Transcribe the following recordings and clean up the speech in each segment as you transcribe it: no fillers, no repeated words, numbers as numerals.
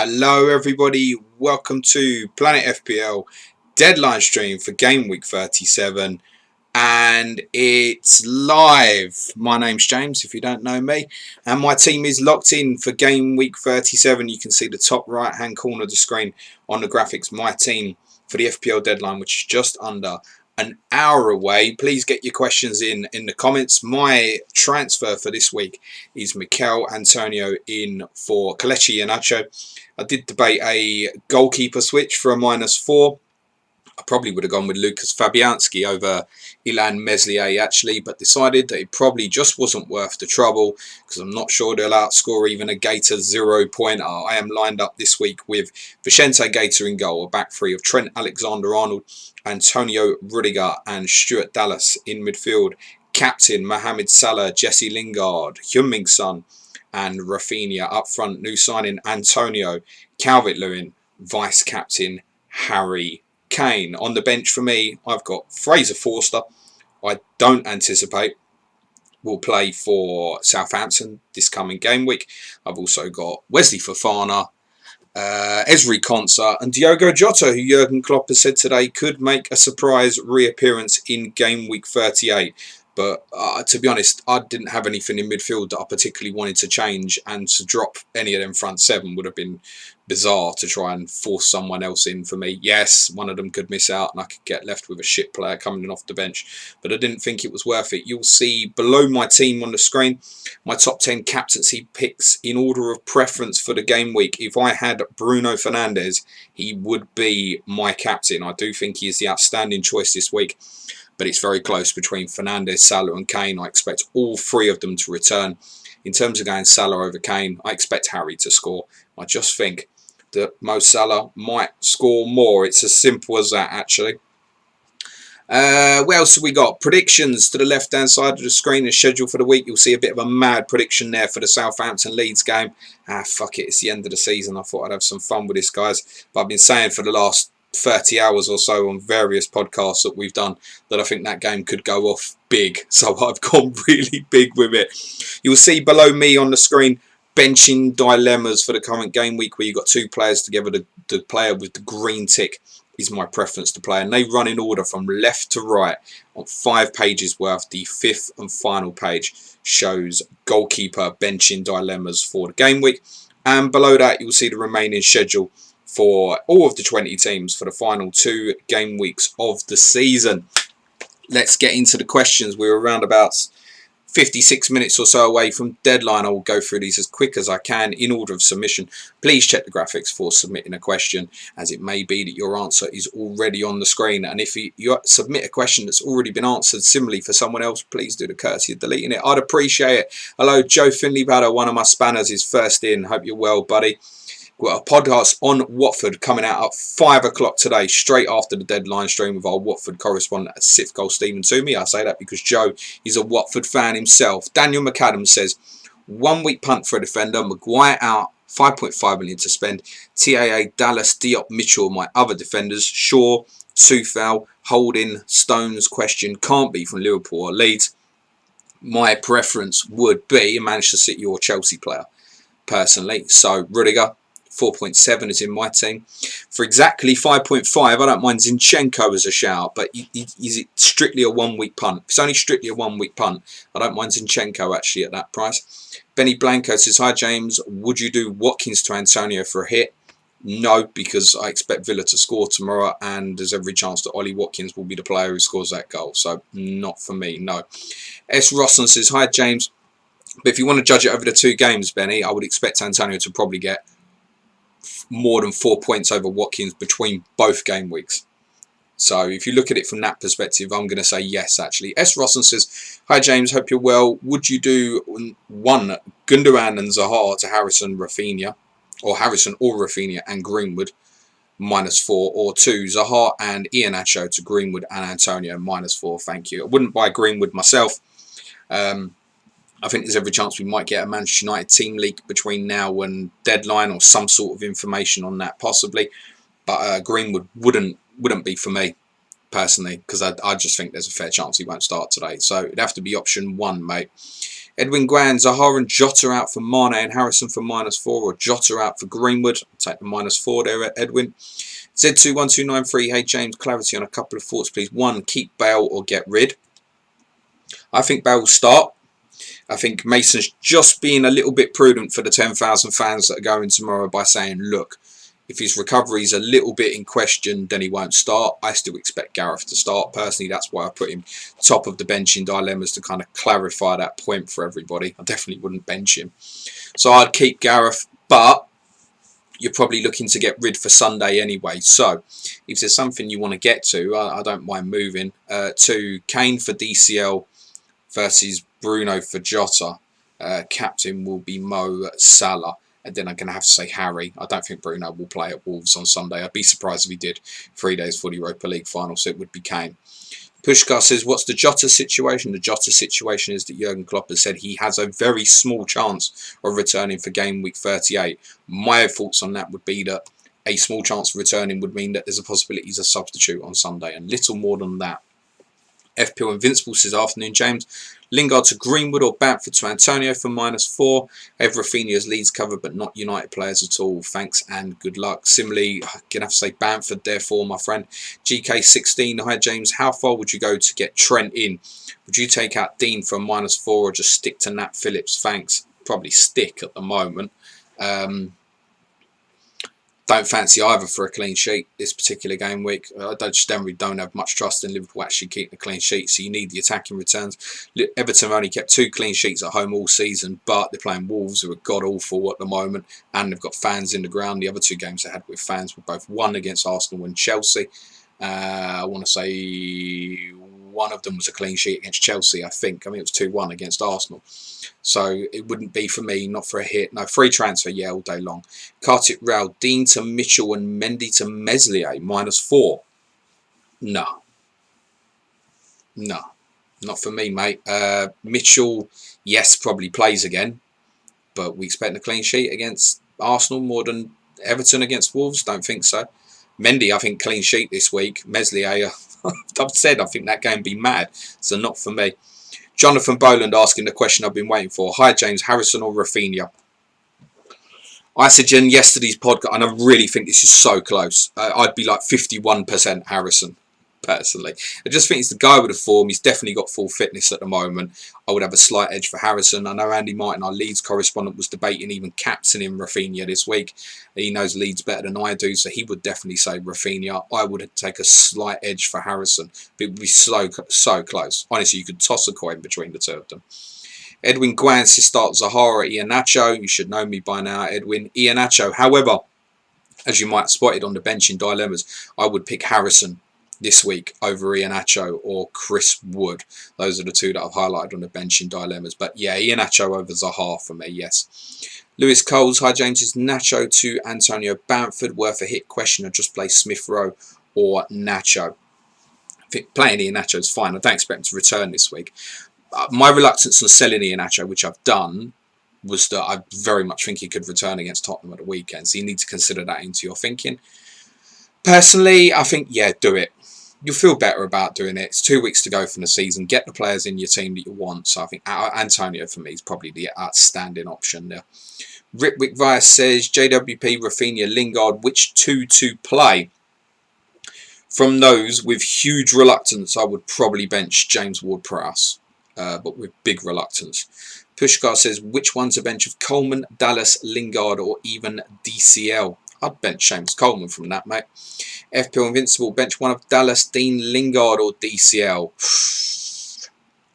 Hello everybody, welcome to Planet FPL Deadline stream for game week 37 and it's live. My name's James if you don't know me, and my team is locked in for game week 37. You can see the top right hand corner of the screen on the graphics, my team for the FPL Deadline, which is just under an hour away. Please get your questions in the comments. My transfer for this week is Mikel Antonio in for Kelechi Iheanacho. I did debate a goalkeeper switch for a -4. I probably would have gone with Lucas Fabianski over Ilan Meslier actually, but decided that it probably just wasn't worth the trouble because I'm not sure they'll outscore even a Gator 0-pointer. I am lined up this week with Vicente Gator in goal, a back three of Trent Alexander-Arnold, Antonio Rudiger and Stuart Dallas in midfield. Captain Mohamed Salah, Jesse Lingard, Heung-min Son and Rafinha up front. New signing Antonio Calvert-Lewin, vice captain Harry Kane. On the bench for me, I've got Fraser Forster. I don't anticipate will play for Southampton this coming game week. I've also got Wesley Fofana, Ezri Konsa and Diogo Jota, who Jurgen Klopp has said today could make a surprise reappearance in game week 38. But to be honest, I didn't have anything in midfield that I particularly wanted to change, and to drop any of them front seven would have been bizarre to try and force someone else in for me. Yes, one of them could miss out and I could get left with a shit player coming in off the bench, but I didn't think it was worth it. You'll see below my team on the screen my top 10 captaincy picks in order of preference for the game week. If I had Bruno Fernandes, he would be my captain. I do think he is the outstanding choice this week, but it's very close between Fernandes, Salah and Kane. I expect all three of them to return. In terms of going Salah over Kane, I expect Harry to score. I just think that Mo Salah might score more. It's as simple as that, actually. What else have we got? Predictions to the left-hand side of the screen is scheduled for the week. You'll see a bit of a mad prediction there for the Southampton-Leeds game. Fuck it, it's the end of the season. I thought I'd have some fun with this, guys. But I've been saying for the last 30 hours or so on various podcasts that we've done that I think that game could go off big, so I've gone really big with it. You'll see below me on the screen benching dilemmas for the current game week, where you've got two players together. The player with the green tick is my preference to play, and they run in order from left to right on 5 pages worth. The 5th and final page shows goalkeeper benching dilemmas for the game week, and below that you'll see the remaining schedule for all of the 20 teams for the final 2 game weeks of the season. Let's get into the questions. We're around about 56 minutes or so away from deadline. I will go through these as quick as I can in order of submission. Please check the graphics for submitting a question, as it may be that your answer is already on the screen. And if you submit a question that's already been answered similarly for someone else, please do the courtesy of deleting it. I'd appreciate it. Hello, Joe Finley Batter, one of my spanners, is first in. Hope you're well, buddy. We've got a podcast on Watford coming out at 5 o'clock today, straight after the deadline stream with our Watford correspondent at Sith Goal Stephen Toomey. I say that because Joe is a Watford fan himself. Daniel McAdams says, 1 week punt for a defender, Maguire out, 5.5 million to spend. TAA, Dallas, Diop, Mitchell, my other defenders, Shaw, Soufal, Holding, Stones, question can't be from Liverpool or Leeds. My preference would be a Manchester City or Chelsea player, personally. So Rudiger, 4.7 is in my team. For exactly 5.5, I don't mind Zinchenko as a shout, but is it strictly a 1 week punt? If it's only strictly a 1 week punt, I don't mind Zinchenko actually at that price. Benny Blanco says, hi James, would you do Watkins to Antonio for a hit? No, because I expect Villa to score tomorrow, and there's every chance that Ollie Watkins will be the player who scores that goal. So not for me, no. S. Rosson says, hi James, but if you want to judge it over the 2 games, Benny, I would expect Antonio to probably get more than 4 points over Watkins between both game weeks. So if you look at it from that perspective, I'm going to say yes, actually. S. Rosson says, hi James, hope you're well. Would you do 1 Gundogan and Zaha to Harrison, Rafinha, or Harrison or Rafinha and Greenwood, -4, or 2 Zaha and Iheanacho to Greenwood and Antonio, -4, thank you. I wouldn't buy Greenwood myself. I think there's every chance we might get a Manchester United team leak between now and deadline, or some sort of information on that possibly. But Greenwood wouldn't be for me personally, because I just think there's a fair chance he won't start today. So it'd have to be option 1, mate. Edwin Guan, Zaha and Jota out for Mane and Harrison for -4, or Jota out for Greenwood. I'll take the -4 there, Edwin. Z21293, hey James, clarity on a couple of thoughts please. 1, keep Bale or get rid. I think Bale will start. I think Mason's just being a little bit prudent for the 10,000 fans that are going tomorrow by saying, look, if his recovery is a little bit in question, then he won't start. I still expect Gareth to start. Personally, that's why I put him top of the bench in dilemmas, to kind of clarify that point for everybody. I definitely wouldn't bench him. So I'd keep Gareth, but you're probably looking to get rid for Sunday anyway. So if there's something you want to get to, I don't mind moving to Kane for DCL versus Bruno for Jota. Captain will be Mo Salah. And then I'm going to have to say Harry. I don't think Bruno will play at Wolves on Sunday. I'd be surprised if he did. 3 days for the Europa League final, so it would be Kane. Pushkar says, what's the Jota situation? The Jota situation is that Jurgen Klopp has said he has a very small chance of returning for game week 38. My thoughts on that would be that a small chance of returning would mean that there's a possibility he's a substitute on Sunday, and little more than that. FPL Invincible says, afternoon James, Lingard to Greenwood or Bamford to Antonio for -4. Have Rafinha's Leeds covered but not United players at all. Thanks and good luck. Similarly, I'm going to have to say Bamford therefore, my friend. GK16, hi James, how far would you go to get Trent in? Would you take out Dean for -4 or just stick to Nat Phillips? Thanks. Probably stick at the moment. Don't fancy either for a clean sheet this particular game week. I just generally don't have much trust in Liverpool actually keeping a clean sheet, so you need the attacking returns. Everton have only kept 2 clean sheets at home all season, but they're playing Wolves, who are god-awful at the moment, and they've got fans in the ground. The other 2 games they had with fans were both one against Arsenal and Chelsea. I want to say one of them was a clean sheet against Chelsea, I think. I mean, it was 2-1 against Arsenal. So it wouldn't be for me, not for a hit. No, free transfer, yeah, all day long. Kartik Rao, Dean to Mitchell and Mendy to Meslier, -4. No. No. Not for me, mate. Mitchell, yes, probably plays again. But we expect a clean sheet against Arsenal more than Everton against Wolves? Don't think so. Mendy, I think, clean sheet this week. Meslier, I've said I think that game be mad. So not for me. Jonathan Boland asking the question I've been waiting for. Hi James, Harrison or Rafinha? I said in yesterday's podcast, and I really think this is so close. I'd be like 51% Harrison, personally. I just think he's the guy with the form. He's definitely got full fitness at the moment. I would have a slight edge for Harrison. I know Andy Martin, our Leeds correspondent, was debating even captaining Rafinha this week. He knows Leeds better than I do, so he would definitely say Rafinha. I would take a slight edge for Harrison. It would be so close. Honestly, you could toss a coin between the 2 of them. Edwin Guan says start Zaha, Iheanacho. You should know me by now, Edwin. Iheanacho, however, as you might have spotted on the bench in dilemmas, I would pick Harrison this week over Iheanacho or Chris Wood. Those are the 2 that I've highlighted on the bench in dilemmas. But yeah, Iheanacho over Zaha for me, yes. Lewis Coles, hi James, is Nacho to Antonio Bamford worth a hit question? Or just play Smith Rowe or Nacho? I think playing Iheanacho is fine. I don't expect him to return this week. My reluctance on selling Iheanacho, which I've done, was that I very much think he could return against Tottenham at the weekend. So you need to consider that into your thinking. Personally, I think, yeah, do it. You'll feel better about doing it. It's 2 weeks to go from the season. Get the players in your team that you want. So I think Antonio, for me, is probably the outstanding option there. Ripwick Vice says, JWP, Rafinha, Lingard, which 2 to play? From those, with huge reluctance, I would probably bench James Ward-Prowse. But with big reluctance. Pushkar says, which one to bench of Coleman, Dallas, Lingard, or even DCL? I'd bench Seamus Coleman from that, mate. FPL Invincible, bench one of Dallas, Dean, Lingard, or DCL?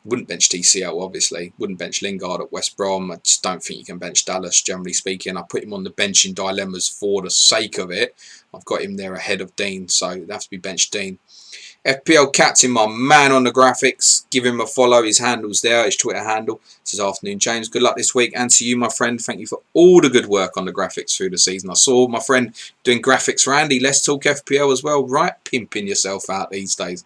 Wouldn't bench DCL, obviously. Wouldn't bench Lingard at West Brom. I just don't think you can bench Dallas, generally speaking. I put him on the bench in dilemmas for the sake of it. I've got him there ahead of Dean, so it'd have to be bench Dean. FPL Captain, my man on the graphics. Give him a follow. His handle's there. His Twitter handle. This is afternoon, James. Good luck this week. And to you, my friend, thank you for all the good work on the graphics through the season. I saw my friend doing graphics for Andy. Let's talk FPL as well. Right, pimping yourself out these days.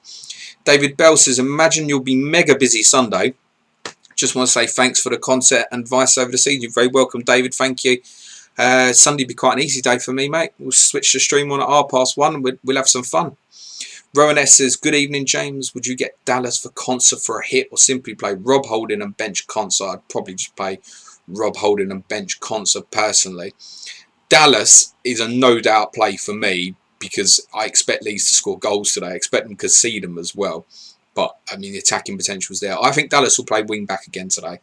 David Bell says, imagine you'll be mega busy Sunday. Just want to say thanks for the content and advice over the season. You're very welcome, David. Thank you. Sunday will be quite an easy day for me, mate. We'll switch the stream on at 1:30. We'll have some fun. Rowan S says, good evening, James. Would you get Dallas for Conser for a hit or simply play Rob Holding and bench Conser? I'd probably just play Rob Holding and bench Conser personally. Dallas is a no doubt play for me because I expect Leeds to score goals today. I expect them to concede them as well. But, I mean, the attacking potential is there. I think Dallas will play wing back again today,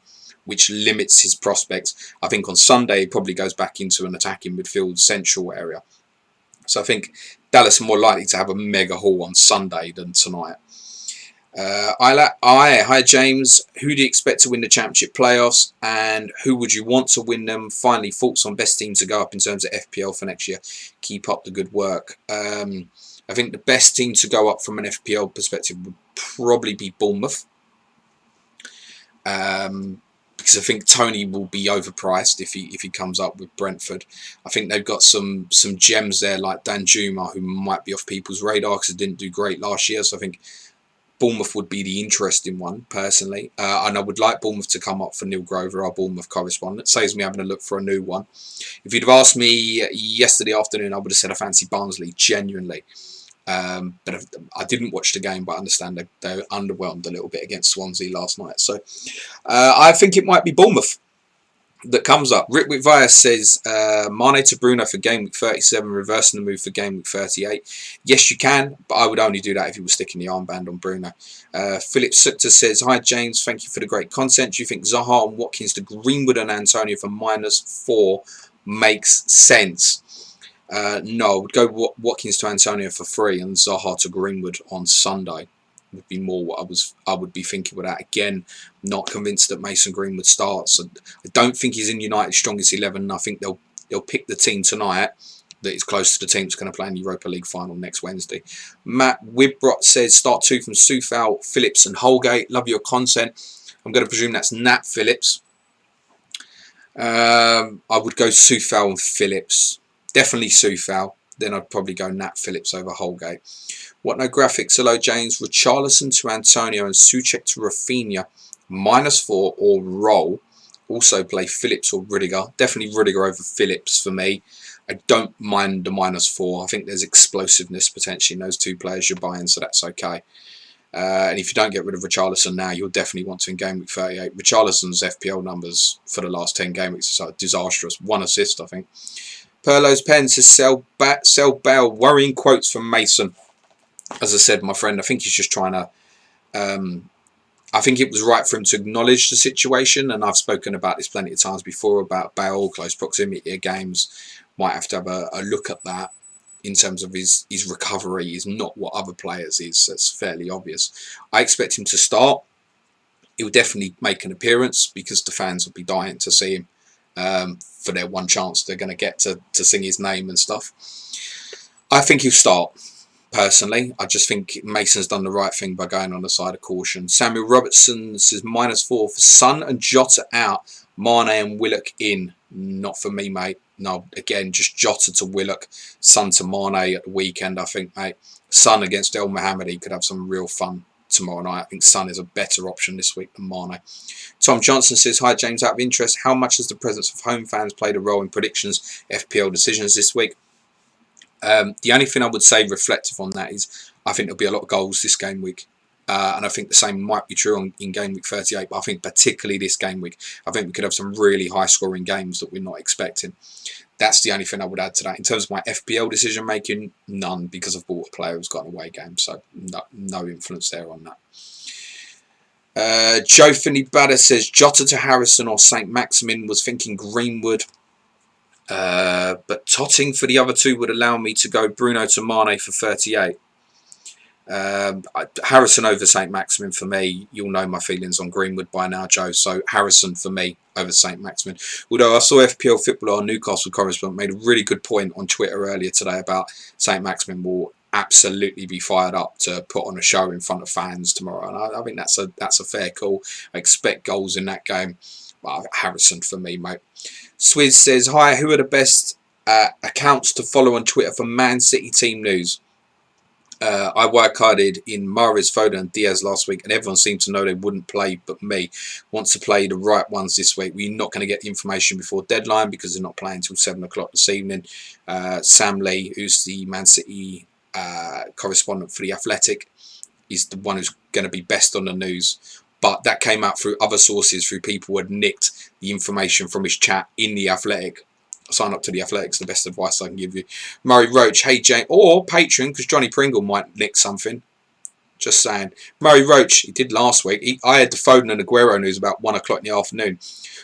which limits his prospects. I think on Sunday he probably goes back into an attacking midfield central area. So I think Dallas are more likely to have a mega haul on Sunday than tonight. Hi James, who do you expect to win the championship playoffs and who would you want to win them? Finally, thoughts on best team to go up in terms of FPL for next year. Keep up the good work. I think the best team to go up from an FPL perspective would probably be Bournemouth. Because I think Tony will be overpriced if he comes up with Brentford. I think they've got some gems there like Danjuma who might be off people's radar because he didn't do great last year. So I think Bournemouth would be the interesting one personally, and I would like Bournemouth to come up for Neil Grover, our Bournemouth correspondent. Saves me having to look for a new one. If you'd have asked me yesterday afternoon, I would have said I fancy Barnsley genuinely. But I didn't watch the game, but I understand they were underwhelmed a little bit against Swansea last night. So I think it might be Bournemouth that comes up. Ritwik Via says, Mane to Bruno for game week 37, reversing the move for game week 38. Yes, you can, but I would only do that if you were sticking the armband on Bruno. Philip Sukta says, hi James, thank you for the great content. Do you think Zaha and Watkins to Greenwood and Antonio for -4 makes sense? No, I would go Watkins to Antonio for 3 and Zaha to Greenwood on Sunday. Would be more what I would be thinking with that. Again, not convinced that Mason Greenwood starts. I don't think he's in United's strongest 11. I think they'll pick the team tonight that is close to the team that's going to play in the Europa League final next Wednesday. Matt Wibbrot says start 2 from Soufal, Phillips and Holgate. Love your content. I'm going to presume that's Nat Phillips. I would go Soufal and Phillips. Definitely Soufal. Then I'd probably go Nat Phillips over Holgate. What no graphics? Hello James. Richarlison to Antonio and Souček to Rafinha. -4 or roll. Also play Phillips or Rudiger. Definitely Rudiger over Phillips for me. I don't mind the -4. I think there's explosiveness potentially in those two players you're buying, so that's okay. And if you don't get rid of Richarlison now, you'll definitely want to in game week 38. Richarlison's FPL numbers for the last 10 game weeks are disastrous. 1 assist, I think. Perlo's Pen says sell Bale. Worrying quotes from Mason. As I said, my friend, I think he's just trying to... I think it was right for him to acknowledge the situation, and I've spoken about this plenty of times before about Bale, close proximity of games. Might have to have a look at that in terms of his recovery is not what other players is. That's fairly obvious. I expect him to start. He'll definitely make an appearance because the fans will be dying to see him for their one chance they're going to get to sing his name and stuff. I think he'll start. Personally, I just think Mason's done the right thing by going on the side of caution. Samuel Robertson says -4 for Son and Jota out, Mane and Willock in. Not for me, mate. No, again, just Jota to Willock, Son to Mane at the weekend, I think, mate. Son against El Mohammadi could have some real fun tomorrow night. I think Son is a better option this week than Mane. Tom Johnson says, hi James, out of interest, how much has the presence of home fans played a role in predictions, FPL decisions this week? The only thing I would say reflective on that is I think there'll be a lot of goals this game week. And I think the same might be true in game week 38, but I think particularly this game week, I think we could have some really high scoring games that we're not expecting. That's the only thing I would add to that. In terms of my FPL decision making, none, because I've bought a player who's got an away game, so no influence there on that. Joe Finney-Bader says Jota to Harrison or St. Maximin. Was thinking Greenwood. But totting for the other two would allow me to go Bruno to Mane for 38. Harrison over St. Maximin for me. You'll know my feelings on Greenwood by now, Joe. So Harrison for me over St. Maximin. Although I saw FPL Football, our Newcastle correspondent, made a really good point on Twitter earlier today about St. Maximin will absolutely be fired up to put on a show in front of fans tomorrow. And I think that's a fair call. I expect goals in that game. Well, Harrison for me, mate. Swizz says, hi, who are the best accounts to follow on Twitter for Man City team news? I wildcarded in Mahrez, Foden and Diaz last week, and everyone seemed to know they wouldn't play but me. Want to play the right ones this week. We're not going to get the information before deadline because they're not playing until 7 o'clock this evening. Sam Lee, who's the Man City correspondent for The Athletic. He's the one who's going to be best on the news. But that came out through other sources, through people who had nicked the information from his chat in The Athletic. Sign up to The Athletic, it's the best advice I can give you. Murray Roach, hey Jane, or Patreon, because Johnny Pringle might nick something. Just saying. Murray Roach, he did last week. I had the Foden and Aguero news about 1 o'clock in the afternoon.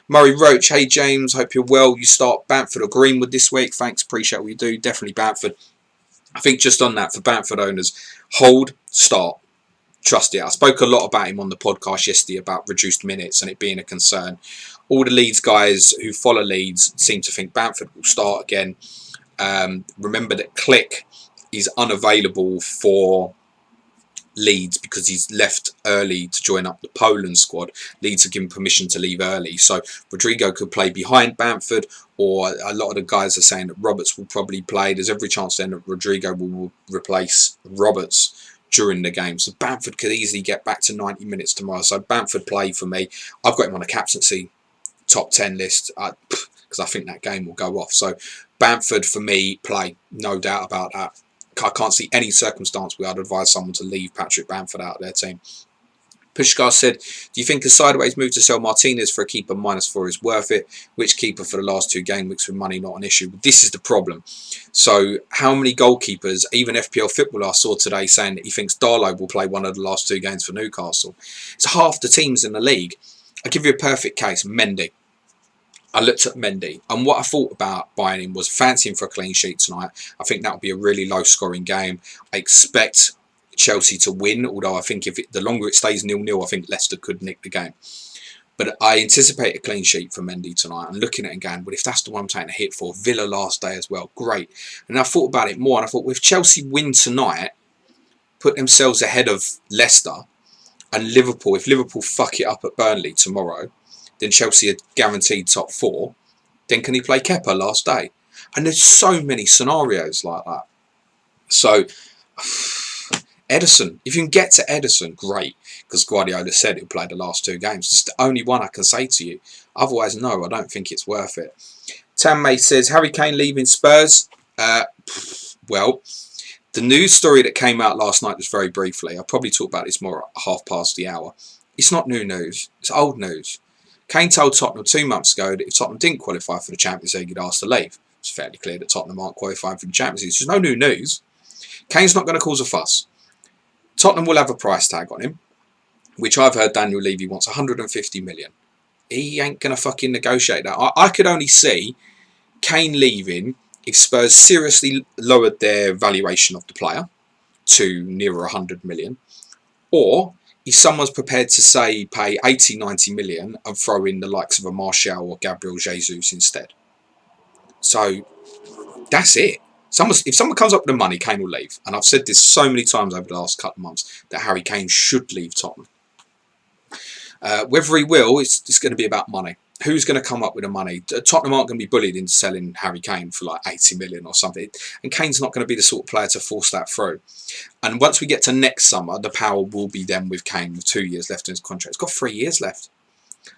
Murray Roach, hey James, hope you're well. You start Bamford or Greenwood this week. Thanks, appreciate what you do. Definitely Bamford. I think just on that, for Bamford owners, hold, start. Trust it. I spoke a lot about him on the podcast yesterday about reduced minutes and it being a concern. All the Leeds guys who follow Leeds seem to think Bamford will start again. Remember that Click is unavailable for Leeds because he's left early to join up the Poland squad. Leeds have given permission to leave early, so Rodrigo could play behind Bamford, or a lot of the guys are saying that Roberts will probably play. There's every chance then that Rodrigo will replace Roberts during the game, so Bamford could easily get back to 90 minutes tomorrow. So Bamford play for me. I've got him on a captaincy top 10 list because I think that game will go off. So Bamford for me, play, no doubt about that. I can't see any circumstance where I'd advise someone to leave Patrick Bamford out of their team. Pushkar said, do you think a sideways move to sell Martinez for a keeper -4 is worth it? Which keeper for the last 2 game weeks with money not an issue? This is the problem. So how many goalkeepers, even FPL Footballer saw today saying that he thinks Darlow will play one of the last 2 games for Newcastle. It's half the teams in the league. I'll give you a perfect case, Mendy. I looked at Mendy, and what I thought about buying him was fancying for a clean sheet tonight. I think that will be a really low-scoring game. I expect Chelsea to win, although I think the longer it stays 0-0, I think Leicester could nick the game. But I anticipate a clean sheet for Mendy tonight. I'm looking at it and going, well, if that's the one I'm taking a hit for, Villa last day as well, great. And I thought about it more, and I thought, well, if Chelsea win tonight, put themselves ahead of Leicester, and Liverpool, if Liverpool fuck it up at Burnley tomorrow, then Chelsea are guaranteed top 4, then can he play Kepa last day? And there's so many scenarios like that. So, Ederson, if you can get to Ederson, great, because Guardiola said he'll play the last 2 games. It's the only one I can say to you. Otherwise, no, I don't think it's worth it. Tammay says, Harry Kane leaving Spurs? Well, the news story that came out last night was very briefly. I'll probably talk about this more at 1:30. It's not new news. It's old news. Kane told Tottenham 2 months ago that if Tottenham didn't qualify for the Champions League, he'd ask to leave. It's fairly clear that Tottenham aren't qualifying for the Champions League. There's no new news. Kane's not going to cause a fuss. Tottenham will have a price tag on him, which I've heard Daniel Levy wants 150 million. He ain't going to fucking negotiate that. I could only see Kane leaving if Spurs seriously lowered their valuation of the player to nearer 100 million, or if someone's prepared to say pay 80-90 million and throw in the likes of a Martial or Gabriel Jesus instead. So that's it. If someone comes up with the money, Kane will leave. And I've said this so many times over the last couple of months that Harry Kane should leave Tottenham. Whether he will, it's going to be about money. Who's going to come up with the money? Tottenham aren't going to be bullied into selling Harry Kane for like 80 million or something. And Kane's not going to be the sort of player to force that through. And once we get to next summer, the power will be then with Kane with 2 years left in his contract. He's got 3 years left.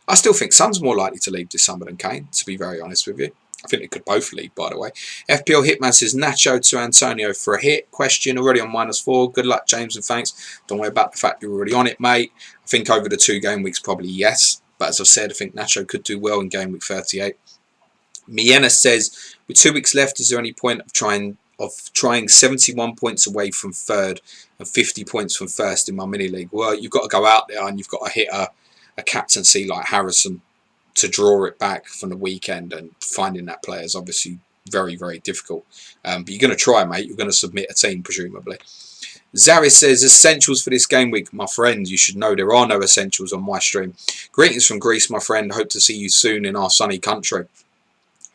I still think Son's more likely to leave this summer than Kane, to be very honest with you. I think they could both leave, by the way. FPL Hitman says, Nacho to Antonio for a hit. Question, already on -4. Good luck, James, and thanks. Don't worry about the fact you're already on it, mate. I think over the 2 game weeks, probably yes. But as I've said, I think Nacho could do well in game week 38. Miena says, with 2 weeks left, is there any point of trying 71 points away from 3rd and 50 points from 1st in my mini league? Well, you've got to go out there and you've got to hit a captaincy like Harrison to draw it back from the weekend, and finding that player is obviously very, very difficult. But you're going to try, mate. You're going to submit a team, presumably. Zaris says, essentials for this game week. My friend, you should know there are no essentials on my stream. Greetings from Greece, my friend. Hope to see you soon in our sunny country.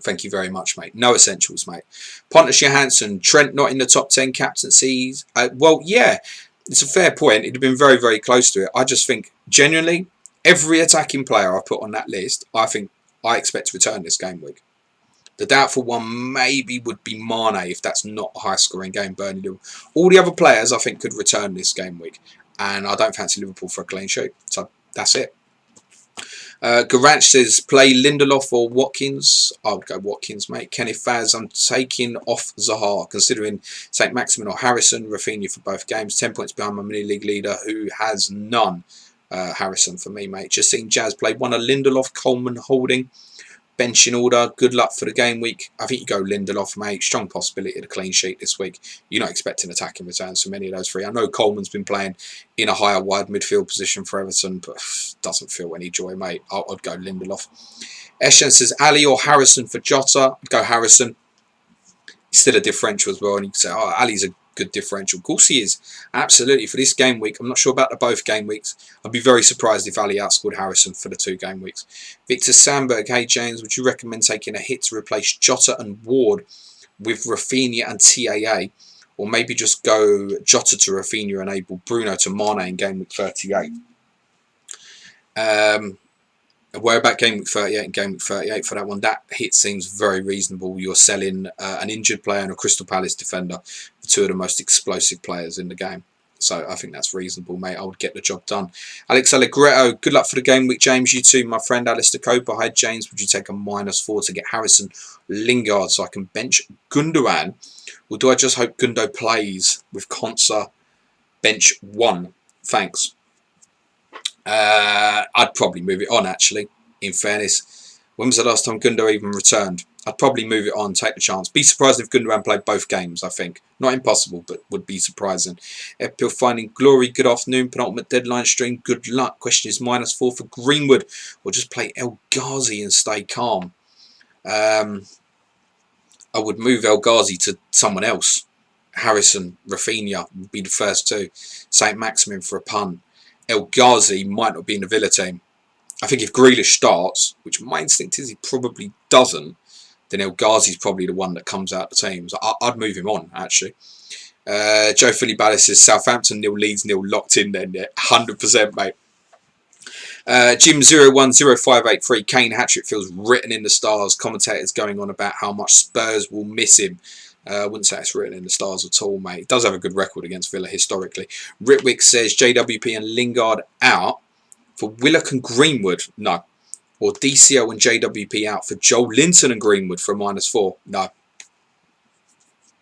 Thank you very much, mate. No essentials, mate. Pontus Johansson, Trent not in the top 10 captaincies. Well, yeah, it's a fair point. It'd have been very, very close to it. I just think, genuinely, every attacking player I've put on that list, I expect to return this game week. The doubtful one maybe would be Mane if that's not a high-scoring game. Burnley. All the other players I think could return this game week, and I don't fancy Liverpool for a clean sheet. So that's it. Garanch says, play Lindelof or Watkins. I would go Watkins, mate. Kenneth Faz, I'm taking off Zaha, considering St. Maximin or Harrison. Rafinha for both games. 10 points behind my mini-league leader, who has none. Harrison for me, mate. Just seen Jazz play one of Lindelof, Coleman, Holding. Bench in order. Good luck for the game week. I think you go Lindelof, mate. Strong possibility of a clean sheet this week. You're not expecting attacking returns from any of those three. I know Coleman's been playing in a higher wide midfield position for Everton, but doesn't feel any joy, mate. I'd go Lindelof. Eshan says Ali or Harrison for Jota. I'd go Harrison. He's still a differential as well, and you can say, oh, Ali's a good differential. Of course he is. Absolutely. For this game week, I'm not sure about the both game weeks. I'd be very surprised if Ali outscored Harrison for the 2 game weeks. Victor Sandberg, hey James, would you recommend taking a hit to replace Jota and Ward with Rafinha and TAA? Or maybe just go Jota to Rafinha and enable Bruno to Mane in game week 38? Where about game week 38 and game week 38 for that one? That hit seems very reasonable. You're selling an injured player and a Crystal Palace defender for 2 of the most explosive players in the game. So I think that's reasonable, mate. I would get the job done. Alex Allegretto, good luck for the game week, James. You too, my friend. Alistair Coper, hi, James. Would you take a -4 to get Harrison Lingard so I can bench Gundogan? Or do I just hope Gundo plays with Konsa bench 1? Thanks. I'd probably move it on, actually, in fairness. When was the last time Gundo even returned? I'd probably move it on, take the chance. Be surprised if Gundogan played both games, I think. Not impossible, but would be surprising. FPL Finding Glory, good afternoon. Penultimate deadline stream, good luck. Question is -4 for Greenwood, or just play El Ghazi and stay calm. I would move El Ghazi to someone else. Harrison, Rafinha would be the first 2. St. Maximin for a punt. El Ghazi might not be in the Villa team. I think if Grealish starts, which my instinct is he probably doesn't, then El Ghazi's probably the one that comes out of the team. So I'd move him on, actually. Joe Philly Ballas says Southampton 0, Leeds 0, locked in then. Yeah, 100%, mate. Jim 010583, Kane hat-trick feels written in the stars. Commentators going on about how much Spurs will miss him. I wouldn't say it's written in the stars at all, mate. He does have a good record against Villa historically. Ritwick says JWP and Lingard out for Willock and Greenwood. No. Or DCL and JWP out for Joel Linton and Greenwood for a -4. No.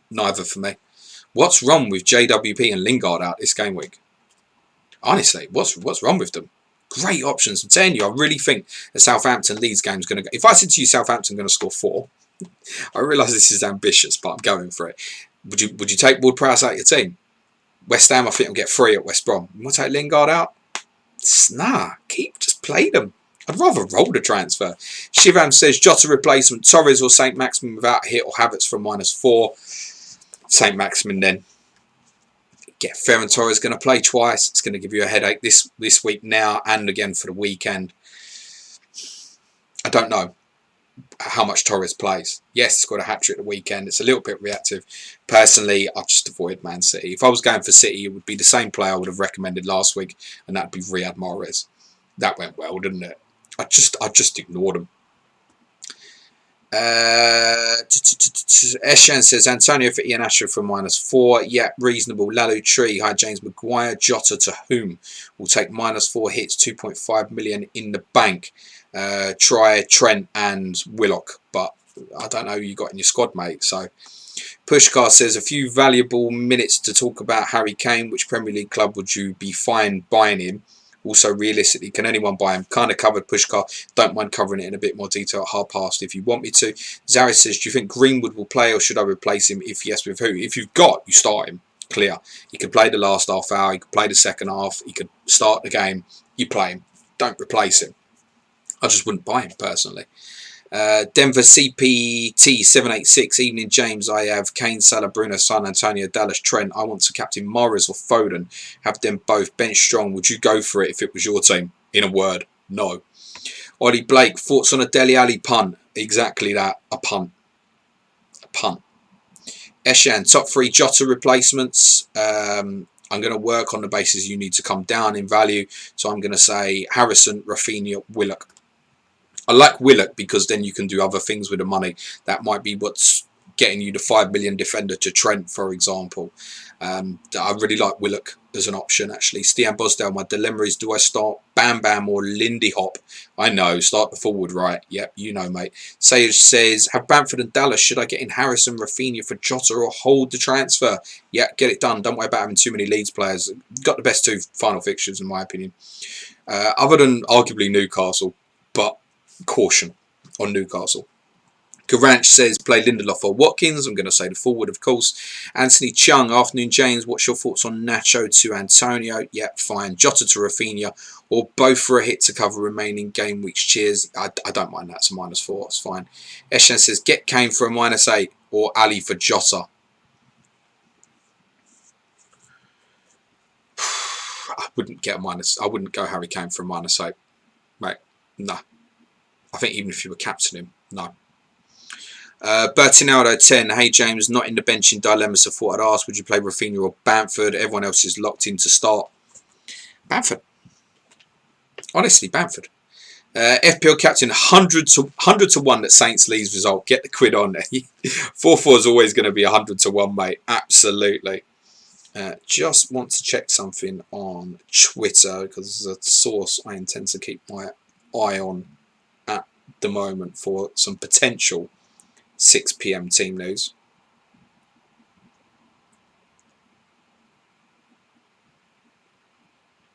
Neither for me. What's wrong with JWP and Lingard out this game week? Honestly, what's wrong with them? Great options. I'm telling you, I really think the Southampton Leeds game is going to go. If I said to you Southampton going to score 4, I realise this is ambitious, but I'm going for it. Would you take Ward-Prowse out of your team? West Ham, I think, will get 3 at West Brom. You want to take Lingard out? Nah, just play them. I'd rather roll the transfer. Shivam says Jota replacement, Torres or St. Maximin without a hit, or Havertz for -4. St. Maximin then. Get Ferran Torres going to play twice. It's going to give you a headache this week now and again for the weekend. I don't know how much Torres plays. Yes, he's got a hat-trick the weekend. It's a little bit reactive. Personally, I'd just avoid Man City. If I was going for City, it would be the same player I would have recommended last week, and that would be Riyad Mahrez. That went well, didn't it? I just ignored him. Eshan says Antonio for Ian Asher for -4. Yeah, reasonable. Lalu Tree. Hi, James Maguire. Jota to whom? Will take -4 hits, 2.5 million in the bank. Try Trent and Willock, but I don't know who you got in your squad, mate. So Pushkar says a few valuable minutes to talk about Harry Kane. Which Premier League club would you be fine buying him? Also, realistically, can anyone buy him? Kind of covered Pushkar. Don't mind covering it in a bit more detail at half past if you want me to. Zaris says, do you think Greenwood will play or should I replace him? If yes, with who? If you've got, you start him. Clear. He could play the last half hour. He could play the second half. He could start the game. You play him. Don't replace him. I just wouldn't buy him personally. Denver CPT 786. Evening, James. I have Kane, Salah, Bruno, Son, Antonio, Dallas, Trent. I want to captain Mahrez or Foden. Have them both bench strong. Would you go for it if it was your team? In a word, no. Ollie Blake. Thoughts on a Dele Alli punt? Exactly that. A punt. A punt. Eshan. Top 3 Jota replacements. I'm going to work on the basis you need to come down in value. So I'm going to say Harrison, Rafinha, Willock. I like Willock because then you can do other things with the money. That might be what's getting you the 5 million defender to Trent, for example. I really like Willock as an option, actually. Stian Bosdale, my dilemma is, do I start Bam Bam or Lindy Hop? I know, start the forward, right? Yep, you know, mate. Sage says, have Bamford and Dallas. Should I get in Harrison, Rafinha for Jota or hold the transfer? Yeah, get it done. Don't worry about having too many Leeds players. Got the best 2 final fixtures, in my opinion. Other than arguably Newcastle, but caution on Newcastle. Garanch says, play Lindelof or Watkins. I'm going to say the forward, of course. Anthony Chung, afternoon James. What's your thoughts on Nacho to Antonio? Yep, fine. Jota to Rafinha, or both for a hit to cover remaining game weeks. Cheers. I don't mind that. It's a -4. It's fine. Eshan says, get Kane for a -8 or Ali for Jota. I wouldn't get a minus. I wouldn't go Harry Kane for a -8, mate. No. I think even if you were captain him, no. Bertinaldo 10. Hey James, not in the benching dilemma, so thought I'd ask, would you play Rafinha or Bamford? Everyone else is locked in to start. Bamford. Honestly, Bamford. FPL captain 100 to 1 that Saints leaves result. Get the quid on there. 4-4 is always going to be 100 to 1, mate. Absolutely. Just want to check something on Twitter because it's a source I intend to keep my eye on at the moment for some potential 6 PM team news.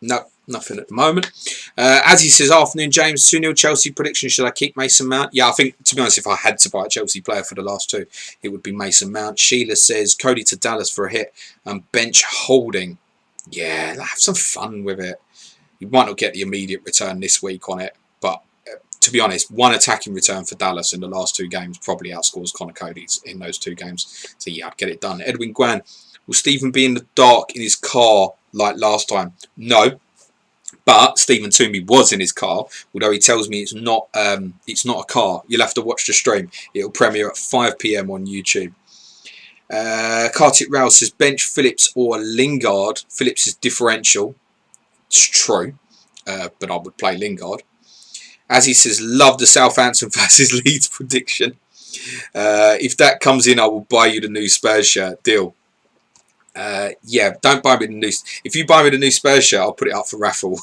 No, nothing at the moment. As he says, afternoon James, 2-0 Chelsea prediction. Should I keep Mason Mount? Yeah, I think, to be honest, if I had to buy a Chelsea player for the last 2, it would be Mason Mount. Sheila says, Cody to Dallas for a hit and bench holding. Yeah, have some fun with it. You might not get the immediate return this week on it, but to be honest, 1 attacking return for Dallas in the last 2 games probably outscores Connor Cody's in those 2 games. So yeah, I'd get it done. Edwin Guan, will Stephen be in the dark in his car like last time? No, but Stephen Toomey was in his car, although he tells me it's not a car. You'll have to watch the stream. It'll premiere at 5 PM on YouTube. Kartik Rao says, bench Phillips or Lingard. Phillips is differential. It's true, but I would play Lingard. As he says, love the Southampton versus Leeds prediction. If that comes in, I will buy you the new Spurs shirt. Deal. Yeah, don't buy me the new. If you buy me the new Spurs shirt, I'll put it up for raffle.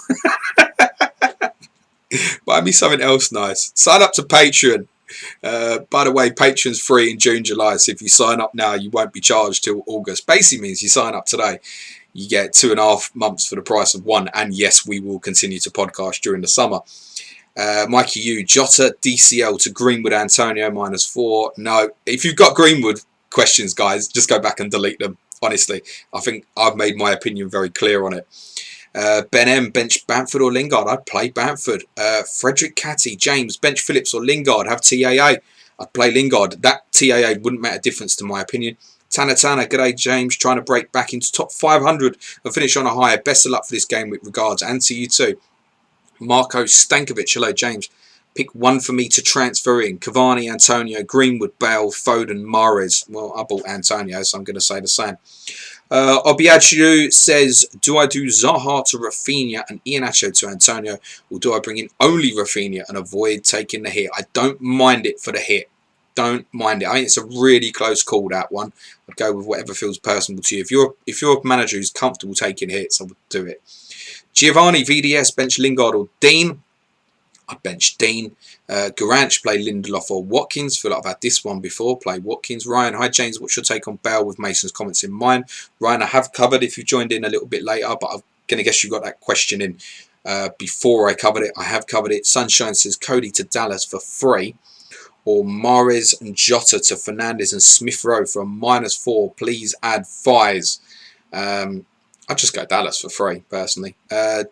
Buy me something else nice. Sign up to Patreon. By the way, Patreon's free in June, July. So if you sign up now, you won't be charged till August. Basically means you sign up today, you get 2.5 months for the price of 1. And yes, we will continue to podcast during the summer. Mikey U, Jota DCL to Greenwood Antonio -4. No, if you've got Greenwood questions, guys, just go back and delete them. Honestly, I think I've made my opinion very clear on it. Ben M, bench Bamford or Lingard? I'd play Bamford. Frederick Catty, James, bench Phillips or Lingard? Have TAA? I'd play Lingard. That TAA wouldn't make a difference to my opinion. Tana, g'day James, trying to break back into top 500 and finish on a high. Best of luck for this game with regards, and to you too. Marco Stankovic, hello James. Pick 1 for me to transfer in. Cavani, Antonio, Greenwood, Bale, Foden, Mahrez. Well, I bought Antonio, so I'm going to say the same. Obiachu says, do I do Zaha to Rafinha and Iheanacho to Antonio, or do I bring in only Rafinha and avoid taking the hit? I don't mind it for the hit. Don't mind it. I think it's a really close call, that one. I'd go with whatever feels personal to you. If you're a manager who's comfortable taking hits, I would do it. Giovanni, VDS, bench Lingard or Dean. I bench Dean. Garanch, play Lindelof or Watkins. Feel like I've had this one before. Play Watkins. Ryan, hi James, what's your take on Bale with Mason's comments in mind? Ryan, I have covered if you joined in a little bit later, but I'm going to guess you got that question in before I covered it. I have covered it. Sunshine says Cody to Dallas for free, or Mahrez and Jota to Fernandes and Smith Rowe for a -4. Please advise. I'd just go Dallas for free, personally.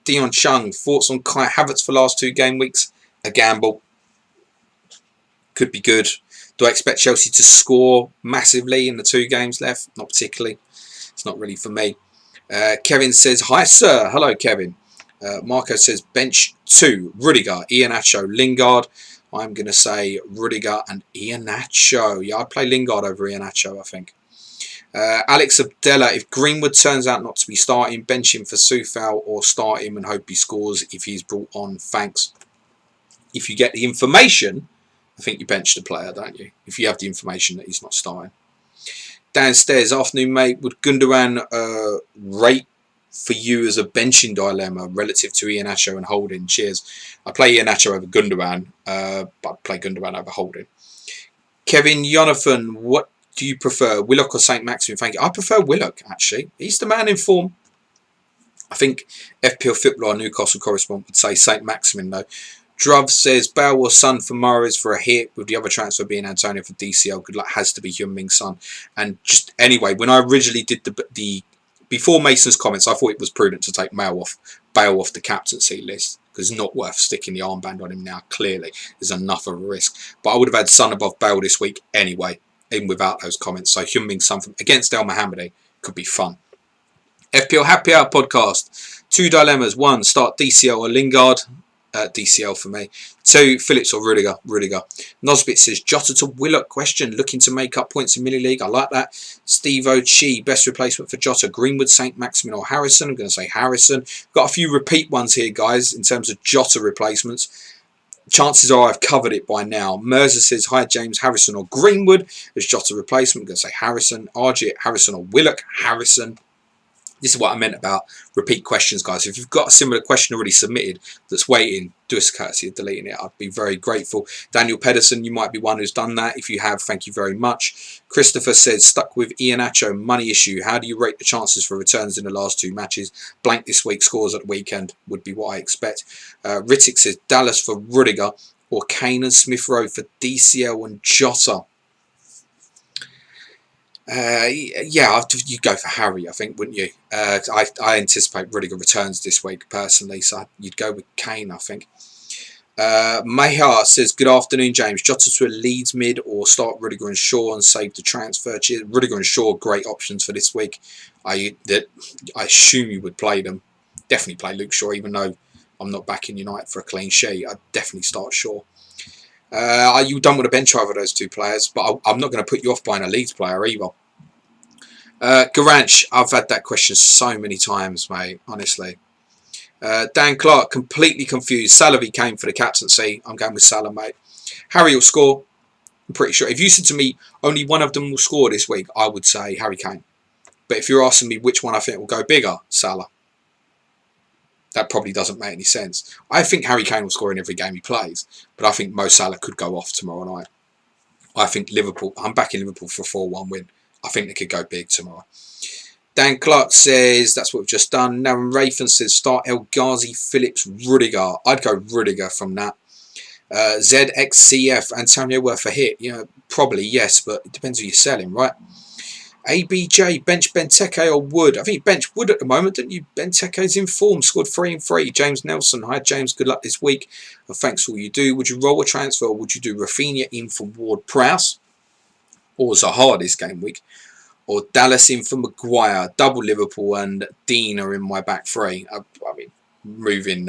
Dion Chung, thoughts on Kai Havertz for last 2 game weeks? A gamble. Could be good. Do I expect Chelsea to score massively in the 2 games left? Not particularly. It's not really for me. Kevin says, hi sir. Hello, Kevin. Marco says, bench 2. Rudiger, Iheanacho, Lingard. I'm going to say Rudiger and Iheanacho. Yeah, I'd play Lingard over Iheanacho, I think. Alex Abdella, if Greenwood turns out not to be starting, bench him for Soufal or start him and hope he scores if he's brought on. Thanks. If you get the information, I think you bench the player, don't you? If you have the information that he's not starting. Downstairs, afternoon mate, would Gundogan rate for you as a benching dilemma relative to Iheanacho and Holding? Cheers. I play Iheanacho over Gundogan, but I play Gundogan over Holding. Kevin Jonathan, what do you prefer, Willock or St. Maximin? Thank you. I prefer Willock, actually. He's the man in form. I think FPL Football, our Newcastle correspondent, would say St. Maximin, though. Druv says, Bale or Son for Mahrez for a hit, with the other transfer being Antonio for DCL. Good luck, has to be Heung-Min Son. And just anyway, when I originally did the before Mason's comments, I thought it was prudent to take Bale off the captaincy list, because it's not worth sticking the armband on him now. Clearly, there's enough of a risk. But I would have had Son above Bale this week anyway, even without those comments. So Heung-Min Son against El Mohammadi could be fun. FPL Happy Hour podcast. 2 dilemmas. 1, start DCL or Lingard. DCL for me. 2, Phillips or Rudiger. Nosbit says, Jota to Willock question. Looking to make up points in Mini League. I like that. Steve O'Chee, best replacement for Jota. Greenwood, St. Maximin or Harrison. I'm going to say Harrison. Got a few repeat ones here, guys, in terms of Jota replacements. Chances are I've covered it by now. Mirza says, hi James, Harrison or Greenwood as Jota replacement. I'm going to say Harrison. RG, Harrison or Willock. Harrison. This is what I meant about repeat questions, guys. If you've got a similar question already submitted that's waiting, do us a courtesy of deleting it. I'd be very grateful. Daniel Pedersen, you might be one who's done that. If you have, thank you very much. Christopher says, stuck with Iheanacho, money issue. How do you rate the chances for returns in the last 2 matches? Blank this week, scores at the weekend would be what I expect. Rittick says, Dallas for Rudiger or Kane and Smith Rowe for DCL and Jota. Yeah, you'd go for Harry, I think, wouldn't you? I anticipate Rudiger returns this week, personally, so you'd go with Kane, I think. Mayhar says, good afternoon, James. Jota to a Leeds mid or start Rudiger and Shaw and save the transfer? Rudiger and Shaw, great options for this week. I assume you would play them. Definitely play Luke Shaw, even though I'm not backing United for a clean sheet. I'd definitely start Shaw. You don't want to bench either of those 2 players, but I'm not going to put you off buying a Leeds player either. Garanch, I've had that question so many times, mate, honestly. Dan Clark, completely confused. Salah v Kane for the captaincy. I'm going with Salah, mate. Harry will score. I'm pretty sure. If you said to me only one of them will score this week, I would say Harry Kane. But if you're asking me which one I think will go bigger, Salah. That probably doesn't make any sense. I think Harry Kane will score in every game he plays, but I think Mo Salah could go off tomorrow night. I think Liverpool, I'm backing Liverpool for a 4-1 win. I think they could go big tomorrow. Dan Clark says, that's what we've just done. Naren Rathan says, start El Ghazi, Phillips, Rudiger. I'd go Rudiger from that. ZXCF, Antonio worth a hit. You know, probably yes, but it depends who you're selling, right? ABJ, bench Benteke or Wood? I think you bench Wood at the moment, didn't you? Benteke's in form, scored 3 and 3. James Nelson, hi James, good luck this week. And thanks for all you do. Would you roll a transfer or would you do Rafinha in for Ward-Prowse? Or Zaha this game week? Or Dallas in for Maguire? Double Liverpool and Dean are in my back 3. I mean, moving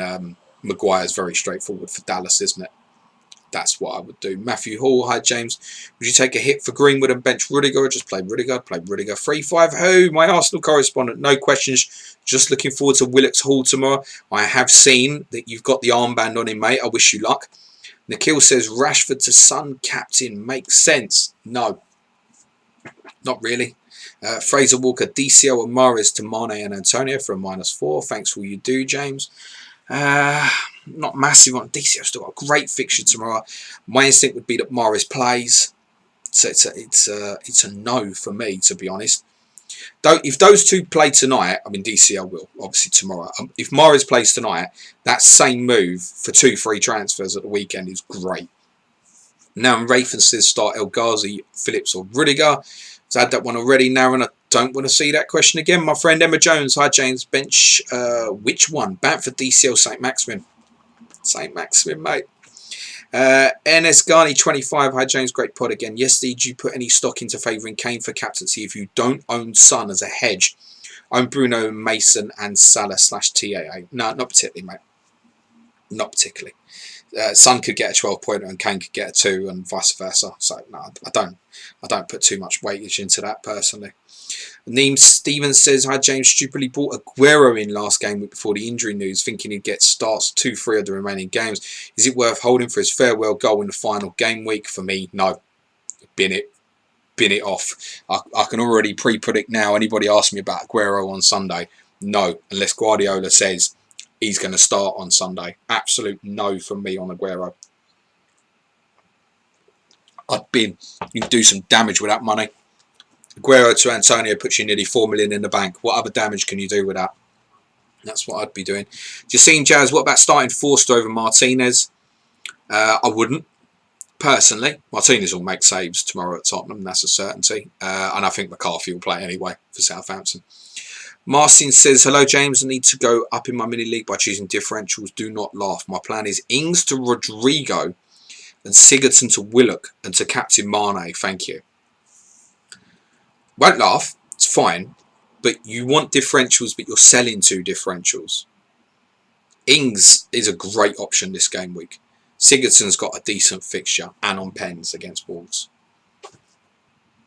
Maguire is very straightforward for Dallas, isn't it? That's what I would do. Matthew Hall, hi James. Would you take a hit for Greenwood and bench Rudiger or just play Rudiger? Play Rudiger. 3-5 who? My Arsenal correspondent. No questions. Just looking forward to Willock's Hall tomorrow. I have seen that you've got the armband on him, mate. I wish you luck. Nikhil says Rashford to Son captain makes sense. No. Not really. Fraser Walker, DCL and Mahrez to Mane and Antonio for a -4. Thanks for all you do, James. Not massive on DCL. Still got a great fixture tomorrow. My instinct would be that Mahrez plays. So it's a no for me, to be honest. Though if those 2 play tonight, I mean DCL will obviously tomorrow. If Mahrez plays tonight, that same move for 2 free transfers at the weekend is great. Now Rathan says start El Ghazi, Phillips or Rudiger. I've had that one already. Now I don't want to see that question again. My friend Emma Jones, hi James. Bench which one? Bamford, DCL, St. Maximin. St. Maximin, mate. NS Garney 25. Hi James, great pod again. Yesterday, did you put any stock into favouring Kane for captaincy if you don't own Son as a hedge? Own Bruno, Mason and Salah /TAA. No, not particularly, mate. Not particularly. Son could get a 12-pointer and Kane could get a 2 and vice versa. So no, I don't put too much weightage into that personally. Neem Stevens says, hi James, stupidly bought Aguero in last game week before the injury news, thinking he'd get starts 2-3 of the remaining games. Is it worth holding for his farewell goal in the final game week? For me, no. Bin it off. I can already pre-predict now. Anybody ask me about Aguero on Sunday? No, unless Guardiola says he's going to start on Sunday. Absolute no from me on Aguero. I'd bin. You can do some damage with that money. Aguero to Antonio puts you nearly 4 million in the bank. What other damage can you do with that? That's what I'd be doing. Justine Jazz, what about starting Forster over Martinez? I wouldn't. Personally, Martinez will make saves tomorrow at Tottenham. That's a certainty. And I think McCarthy will play anyway for Southampton. Marcin says, hello James, I need to go up in my mini league by choosing differentials. Do not laugh. My plan is Ings to Rodrigo and Sigurdsson to Willock and to Captain Mane. Thank you. Won't laugh, it's fine, but you want differentials, but you're selling 2 differentials. Ings is a great option this game week. Sigurdsson's got a decent fixture and on pens against Wolves.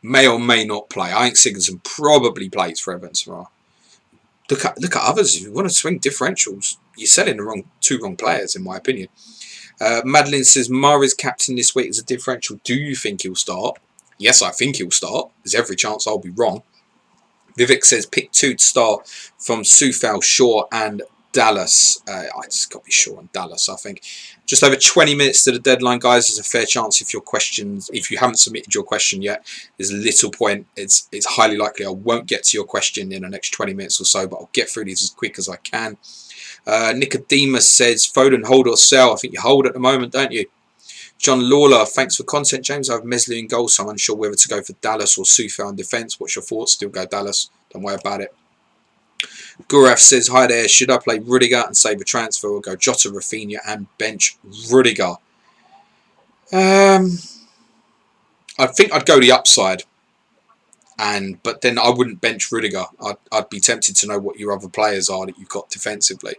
May or may not play. I think Sigurdsson probably plays for Everton tomorrow. Look at others. If you want to swing differentials, you're selling the 2 wrong players, in my opinion. Madeline says, Mara's captain this week is a differential. Do you think he'll start? Yes, I think he'll start. There's every chance I'll be wrong. Vivek says pick 2 to start from Soufal, Shaw and Dallas. I just got to be Shaw and Dallas, I think. Just over 20 minutes to the deadline, guys. There's a fair chance if you haven't submitted your question yet, there's little point. It's highly likely I won't get to your question in the next 20 minutes or so, but I'll get through these as quick as I can. Nicodemus says, Foden, hold or sell. I think you hold at the moment, don't you? John Lawler, thanks for content, James. I have Meslier in goal, so I'm unsure whether to go for Dallas or Soufal in defence. What's your thoughts? Still go Dallas. Don't worry about it. Guraf says, hi there. Should I play Rudiger and save a transfer or go Jota, Rafinha and bench Rudiger? I think I'd go the upside. But then I wouldn't bench Rudiger. I'd be tempted to know what your other players are that you've got defensively,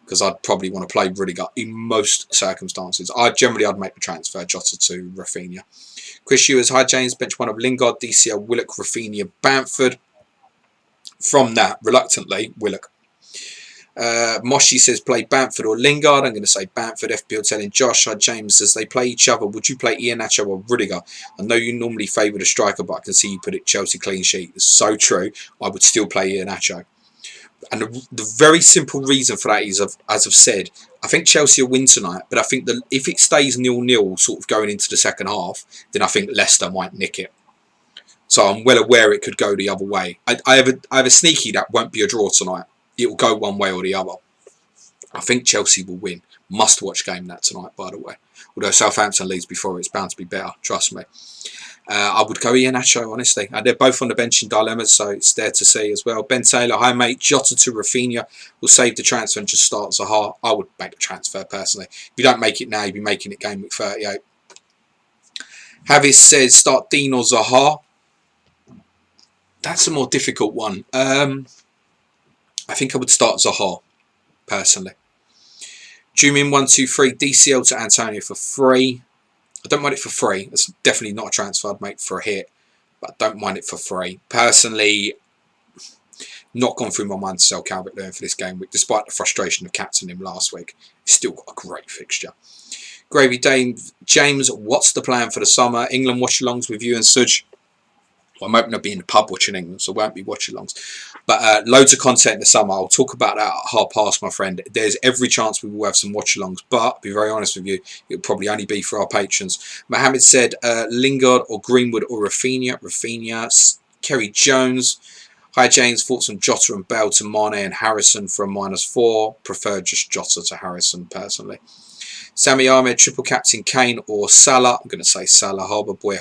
because I'd probably want to play Rudiger in most circumstances. I'd make the transfer Jota to Rafinha. Chris Ewers, hi James, bench 1 of Lingard, DCL, Willock, Rafinha, Bamford. From that, reluctantly, Willock. Moshi says play Bamford or Lingard. I'm going to say Bamford. FPL telling Josh, hi James, as they play each other, would you play Iheanacho or Rudiger? I know you normally favour the striker, but I can see you put it Chelsea clean sheet. It's so true. I would still play Iheanacho. And the very simple reason for that is, as I've said, I think Chelsea will win tonight, but I think that if it stays 0-0 sort of going into the second half, then I think Leicester might nick it. So I'm well aware it could go the other way. I have a sneaky that won't be a draw tonight. It will go one way or the other. I think Chelsea will win. Must watch game that tonight, by the way. Although Southampton leads before, it's bound to be better. Trust me. I would go Iheanacho, honestly. They're both on the bench in dilemmas, so it's there to see as well. Ben Taylor, hi mate. Jota to Rafinha will save the transfer and just start Zaha. I would make the transfer personally. If you don't make it now, you'll be making it game week 38. Havis says start Dean or Zaha. That's a more difficult one. I think I would start Zaha, personally. Jumin123, DCL to Antonio for free. I don't mind it for free. It's definitely not a transfer I'd make for a hit, but I don't mind it for free. Personally, not gone through my mind to sell Calvert-Lewin for this game week, despite the frustration of captaining him last week. He's still got a great fixture. Gravy Dave, James, what's the plan for the summer? England watch-alongs with you and Suj. Well, I'm hoping to be in the pub watching England, so I won't be watch-alongs. But loads of content in the summer. I'll talk about that at half past, my friend. There's every chance we will have some watch-alongs, but I'll be very honest with you, it'll probably only be for our patrons. Mohammed said Lingard or Greenwood or Rafinha. Rafinha. Kerry Jones. Hi James, thoughts on Jota and Bale to Mane and Harrison for a -4. Prefer just Jota to Harrison, personally. Sammy Ahmed, triple captain Kane or Salah. I'm going to say Salah. Harbour Boy.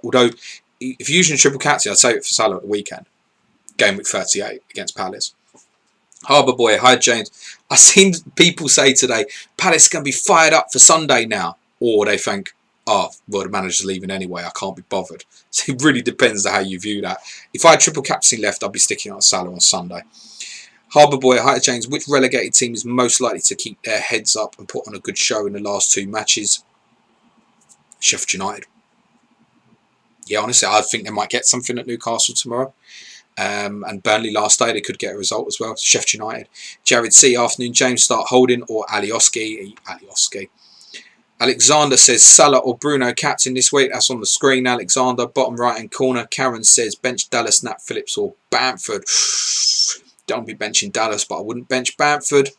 Although, if you're using triple captain, I'd save it for Salah at the weekend. Game week 38 against Palace. Harbour Boy, hi James. I've seen people say today, Palace is going to be fired up for Sunday now. Or they think, oh, well, the manager's leaving anyway, I can't be bothered. So it really depends on how you view that. If I had triple captain left, I'd be sticking on Salah on Sunday. Harbour Boy, hi James. Which relegated team is most likely to keep their heads up and put on a good show in the last 2 matches? Sheffield United. Yeah, honestly, I think they might get something at Newcastle tomorrow. And Burnley last day, they could get a result as well. Sheffield United. Jared C. Afternoon, James, start Holding or Alioski. Alioski. Alexander says Salah or Bruno captain this week. That's on the screen. Alexander, bottom right hand corner. Karen says bench Dallas, Nat Phillips or Bamford. Don't be benching Dallas, but I wouldn't bench Bamford.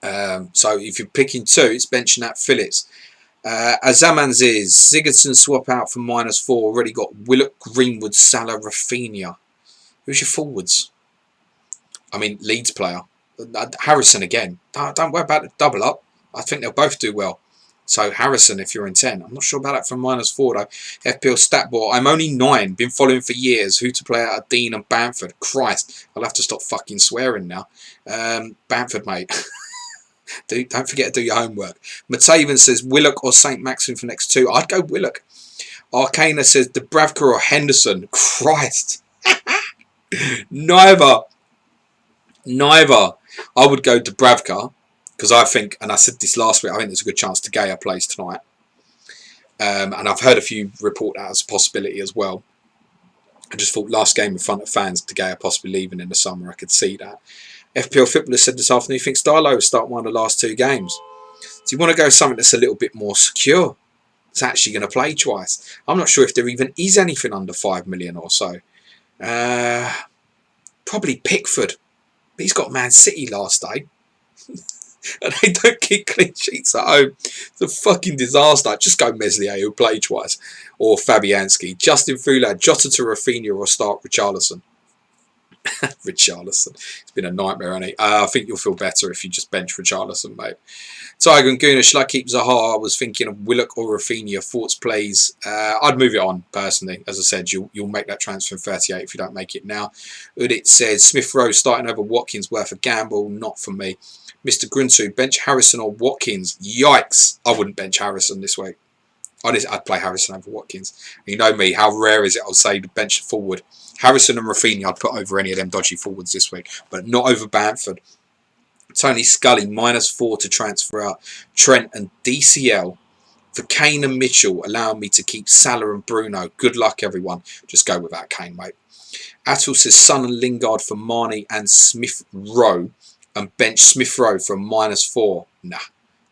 So if you're picking 2, it's benching Nat Phillips. Azamans is Sigurdsson swap out for -4. Already got Willock, Greenwood, Salah, Rafinha. Who's your forwards? I mean, Leeds player. Harrison again. Don't worry about the double up. I think they'll both do well. So Harrison, if you're in 10. I'm not sure about that from -4 though. FPL Statball. I'm only 9. Been following for years. Who to play out of Dean and Bamford? Christ, I'll have to stop fucking swearing now. Bamford, mate. Don't forget to do your homework. Mataven says Willock or St. Maxim for next 2. I'd go Willock. Arcana says Dubravka or Henderson. Christ. Neither. I would go Dubravka because I think, and I said this last week, I think there's a good chance De Gea plays tonight. And I've heard a few report that as a possibility as well. I just thought last game in front of fans, De Gea possibly leaving in the summer. I could see that. FPL Footballer said this afternoon he thinks Darlow will start one of the last 2 games. So you want to go something that's a little bit more secure. It's actually going to play twice. I'm not sure if there even is anything under 5 million or so. Probably Pickford. But he's got Man City last day. And they don't keep clean sheets at home. It's a fucking disaster. Just go Meslier, who'll play twice. Or Fabianski. Justin Foulad, Jota to Rafinha or start Richarlison. Richarlison. It's been a nightmare, hasn't he? I think you'll feel better if you just bench Richarlison, mate. Tiger and Guna, should I keep Zaha? I was thinking of Willock or Rafinha. Thoughts, please. I'd move it on, personally. As I said, you'll make that transfer in 38 if you don't make it now. Udit says, Smith Rowe starting over Watkins, worth a gamble. Not for me. Mr. Gruntu, bench Harrison or Watkins. Yikes. I wouldn't bench Harrison this week. I'd play Harrison over Watkins. You know me, how rare is it, I'll say, to bench forward. Harrison and Rafinha I'd put over any of them dodgy forwards this week, but not over Bamford. Tony Scully, -4 to transfer out Trent and DCL for Kane and Mitchell, allowing me to keep Salah and Bruno. Good luck, everyone. Just go without Kane, mate. Atul says Son and Lingard for Marnie and Smith Rowe, and bench Smith Rowe for -4. Nah.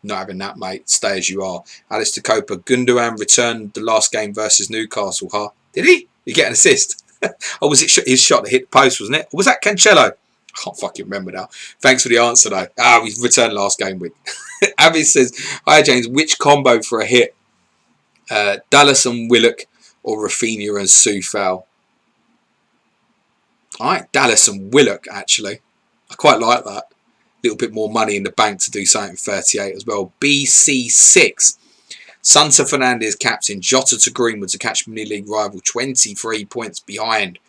Not having that, mate. Stay as you are. Alistair Coper. Gundogan returned the last game versus Newcastle, huh? Did he? You get an assist? Or was it his shot that hit the post, wasn't it? Or was that Cancelo? I can't fucking remember now. Thanks for the answer, though. We returned last game week. Abby says, hi, James. Which combo for a hit? Dallas and Willock or Rafinha and Soufal? All right, Dallas and Willock, actually. I quite like that. Little bit more money in the bank to do something 38 as well. BC6. Santa Fernandez captain. Jota to Greenwood to catch mini league rival. 23 points behind.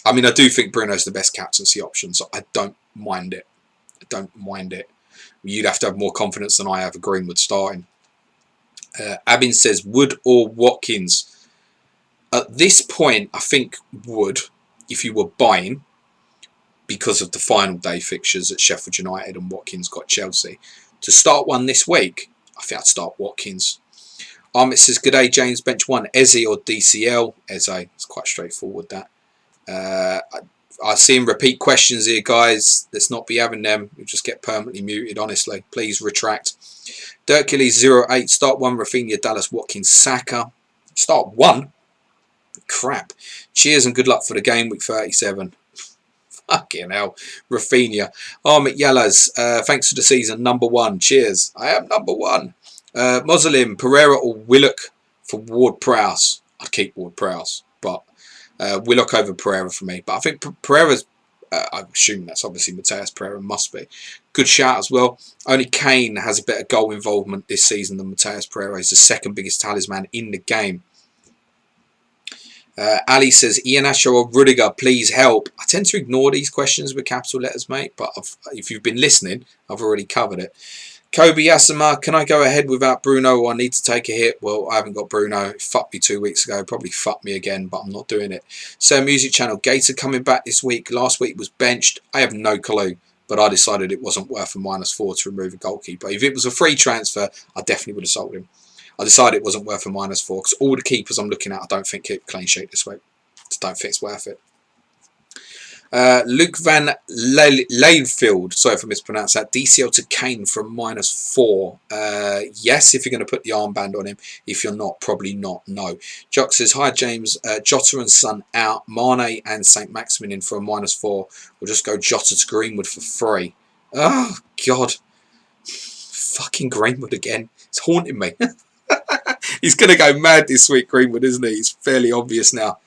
I mean, I do think Bruno's the best captaincy option, so I don't mind it. You'd have to have more confidence than I have of Greenwood starting. Abin says Wood or Watkins. At this point, I think Wood, if you were buying, because of the final day fixtures at Sheffield United and Watkins got Chelsea. To start one this week, I think I'd start Watkins. Amit says, good day, James. Bench 1, Eze or DCL? Eze. It's quite straightforward, that. I see him repeat questions here, guys. Let's not be having them. We'll just get permanently muted, honestly. Please retract. Dirkules08. Start 1, Rafinha, Dallas, Watkins, Saka. Start 1? Crap. Cheers and good luck for the game, week 37. Fucking hell. Rafinha. Amit Yalas, thanks for the season. Number 1. Cheers. I am number 1. Muslim, Pereira or Willock for Ward-Prowse. I'd keep Ward-Prowse, but Willock over Pereira for me. But I think Pereira's, I'm assuming that's obviously Mateus Pereira, must be. Good shout as well. Only Kane has a better goal involvement this season than Mateus Pereira. He's the second biggest talisman in the game. Ali says, Iheanacho or Rudiger, please help. I tend to ignore these questions with capital letters, mate, but if you've been listening, I've already covered it. Kobe Asama, can I go ahead without Bruno or I need to take a hit? Well, I haven't got Bruno. It fucked me 2 weeks ago. Probably fucked me again, but I'm not doing it. So, Music Channel, Gator coming back this week. Last week was benched. I have no clue, but I decided it wasn't worth a -4 to remove a goalkeeper. If it was a free transfer, I definitely would have sold him. I decided it wasn't worth a -4 because all the keepers I'm looking at, I don't think keep clean sheet this week. Just don't think it's worth it. Luke Van Leidfield, sorry if I mispronounced that. DCL to Kane from -4. Yes, if you're going to put the armband on him. If you're not, probably not. No. Jock says, hi James, Jota and Son out. Mane and St. Maximin in for a -4. We'll just go Jota to Greenwood for free. Oh, God. Fucking Greenwood again. It's haunting me. He's going to go mad this week, Greenwood, isn't he? It's fairly obvious now.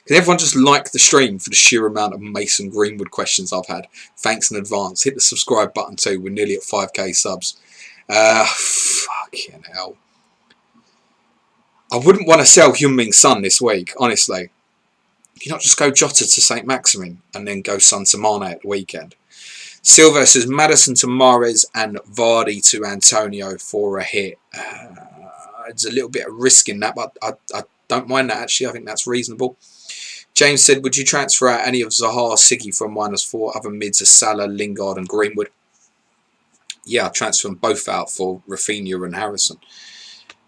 Can everyone just like the stream for the sheer amount of Mason Greenwood questions I've had? Thanks in advance. Hit the subscribe button too. We're nearly at 5k subs. Fucking hell. I wouldn't want to sell Heung-min Son this week, honestly. Can you not just go Jota to St. Maximin and then go Son to Mane at the weekend? Silver says Maddison to Mahrez and Vardy to Antonio for a hit. There's a little bit of risk in that, but I don't mind that actually. I think that's reasonable. James said, would you transfer out any of Zaha, Siggy from -4, other mids are Salah, Lingard and Greenwood? Yeah, I'll transfer them both out for Rafinha and Harrison.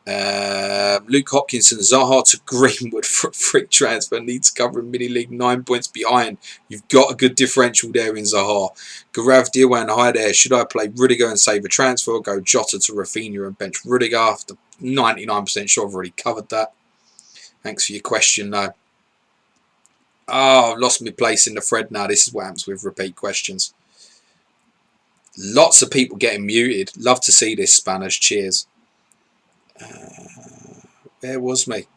Luke Hopkinson, Zaha to Greenwood for a free transfer. Needs covering mini league, 9 points behind. You've got a good differential there in Zaha. Garav Dirwan, hi there. Should I play Rudiger and save a transfer or go Jota to Rafinha and bench Rudiger? After 99% sure I've already covered that. Thanks for your question though. Oh, I've lost my place in the thread now. This is what happens with repeat questions. Lots of people getting muted. Love to see this, Spanners. Cheers. Where was me?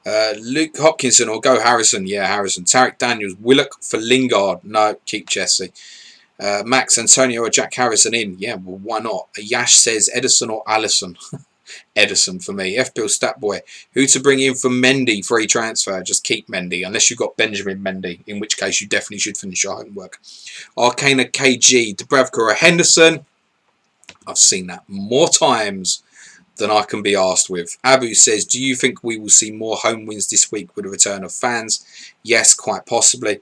Luke Hopkinson or go Harrison. Yeah, Harrison. Tarek Daniels. Willock for Lingard. No, keep Jesse. Max Antonio or Jack Harrison in. Yeah, well, why not? Yash says Edison or Allison. Edison for me. FPL Statboy. Who to bring in for Mendy free transfer? Just keep Mendy. Unless you've got Benjamin Mendy. In which case you definitely should finish your homework. Arcana KG. Dubravka or Henderson. I've seen that more times than I can be asked with. Abu says, do you think we will see more home wins this week with the return of fans? Yes, quite possibly.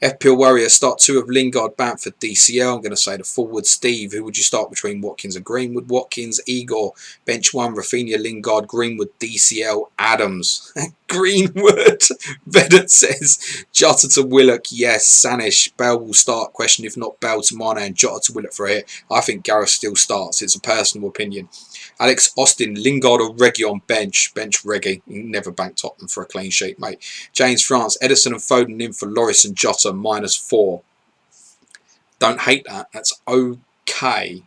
FPL Warrior, start 2 of Lingard, Bamford, DCL. I'm going to say the forward. Steve, who would you start between Watkins and Greenwood? Watkins, Igor, bench 1, Rafinha, Lingard, Greenwood, DCL, Adams. Greenwood. Vedat says, Jota to Willock, yes. Sanish, Bell will start. Question if not Bell to Mane and Jota to Willock for a hit. I think Gareth still starts. It's a personal opinion. Alex Austin, Lingard or Reggie on bench. Bench Reggie. Never banked Tottenham for a clean sheet, mate. James France, Edison and Foden in for Lloris and Jota, -4. Don't hate that. That's okay.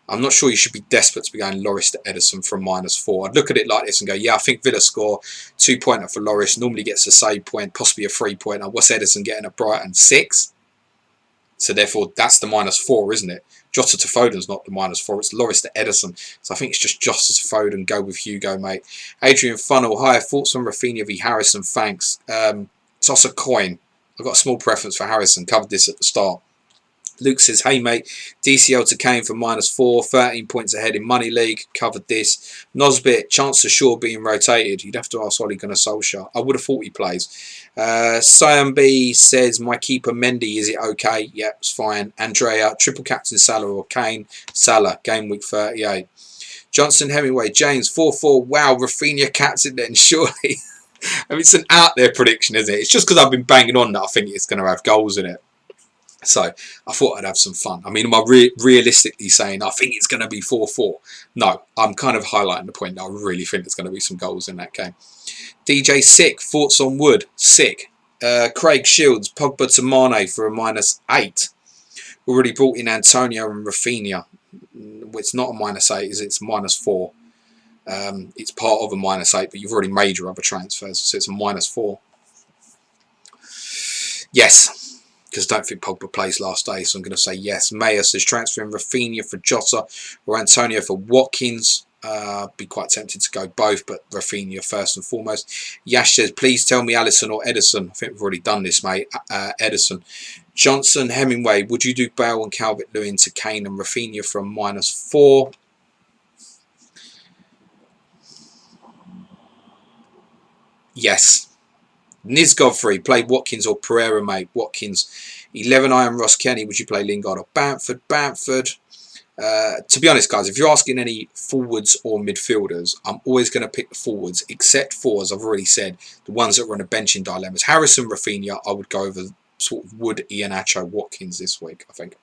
I'm not sure you should be desperate to be going Lloris to Edison from -4. I'd look at it like this and go, yeah, I think Villa score 2-pointer for Lloris. Normally gets a save point, possibly a 3-pointer. What's Edison getting at Brighton? 6? So therefore, that's the -4, isn't it? Jota to Foden's not the -4. It's Lloris to Edison. So I think it's just Jota to Foden. Go with Hugo, mate. Adrian Funnel. Hi, thoughts on Rafinha v Harrison? Thanks. Toss a coin. I've got a small preference for Harrison. Covered this at the start. Luke says, hey mate, DCL to Kane for -4, 13 points ahead in Money League. Covered this. Nosbit, chance of Shaw being rotated. You'd have to ask Ole Gunnar Solskjaer. I would have thought he plays. Sion B says, my keeper Mendy, is it okay? Yep, it's fine. Andrea, triple captain Salah or Kane? Salah, game week 38. Johnson Hemingway, James, 4-4. Wow, Rafinha captain then, surely. I mean, it's an out there prediction, isn't it? It's just because I've been banging on that I think it's going to have goals in it. So I thought I'd have some fun. I mean, am I realistically saying I think it's going to be 4-4? No, I'm kind of highlighting the point that I really think there's going to be some goals in that game. DJ Sick, thoughts on Wood? Sick. Craig Shields, Pogba to Mane for a -8. Already brought in Antonio and Rafinha. It's not a -8, is it? It's -4. It's part of a -8, but you've already made your other transfers, so it's a -4. Yes. Because I don't think Pogba plays last day, so I'm going to say yes. Mayer says transferring Rafinha for Jota or Antonio for Watkins. Be quite tempted to go both, but Rafinha first and foremost. Yash says, please tell me Allison or Edison. I think we've already done this, mate. Edison. Johnson, Hemingway, would you do Bale and Calvert-Lewin to Kane and Rafinha from -4? Yes. Niz Godfrey, play Watkins or Pereira, mate. Watkins. 11 Iron Ross Kenny, would you play Lingard or Bamford? Bamford. To be honest, guys, if you're asking any forwards or midfielders, I'm always going to pick the forwards, except for, as I've already said, the ones that were on a benching dilemmas. Harrison, Rafinha, I would go over sort of Wood, Iheanacho, Watkins this week, I think.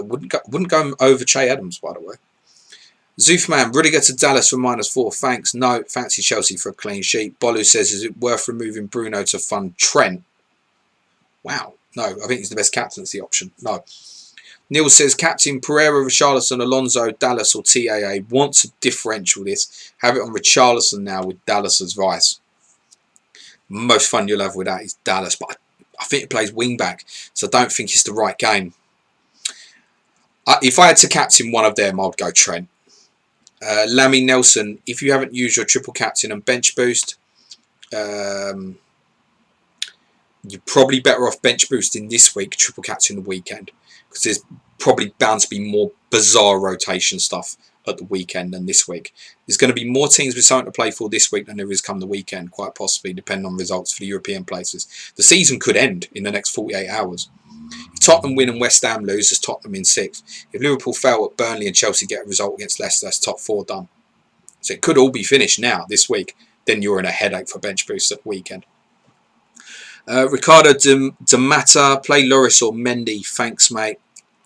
Wouldn't go over Che Adams, by the way. Zoofman, Rudiger to Dallas for -4. Thanks. No, fancy Chelsea for a clean sheet. Bolu says, is it worth removing Bruno to fund Trent? Wow. No, I think he's the best captaincy option. No. Neil says, Captain Pereira, Richarlison, Alonso, Dallas or TAA. Want to differential this. Have it on Richarlison now with Dallas's vice. Most fun you'll have with that is Dallas. But I think it plays wing back. So I don't think it's the right game. If I had to captain one of them, I'd go Trent. Lammy Nelson, if you haven't used your triple captain and bench boost, you're probably better off bench boosting this week, triple captain the weekend, because there's probably bound to be more bizarre rotation stuff at the weekend than this week. There's going to be more teams with something to play for this week than there is come the weekend, quite possibly, depending on results for the European places. The season could end in the next 48 hours. If Tottenham win and West Ham lose, there's Tottenham in 6th. If Liverpool fail at Burnley and Chelsea get a result against Leicester, that's top 4 done. So it could all be finished now, this week. Then you're in a headache for bench boosts at the weekend. Ricardo De Mata, play Lloris or Mendy. Thanks, mate.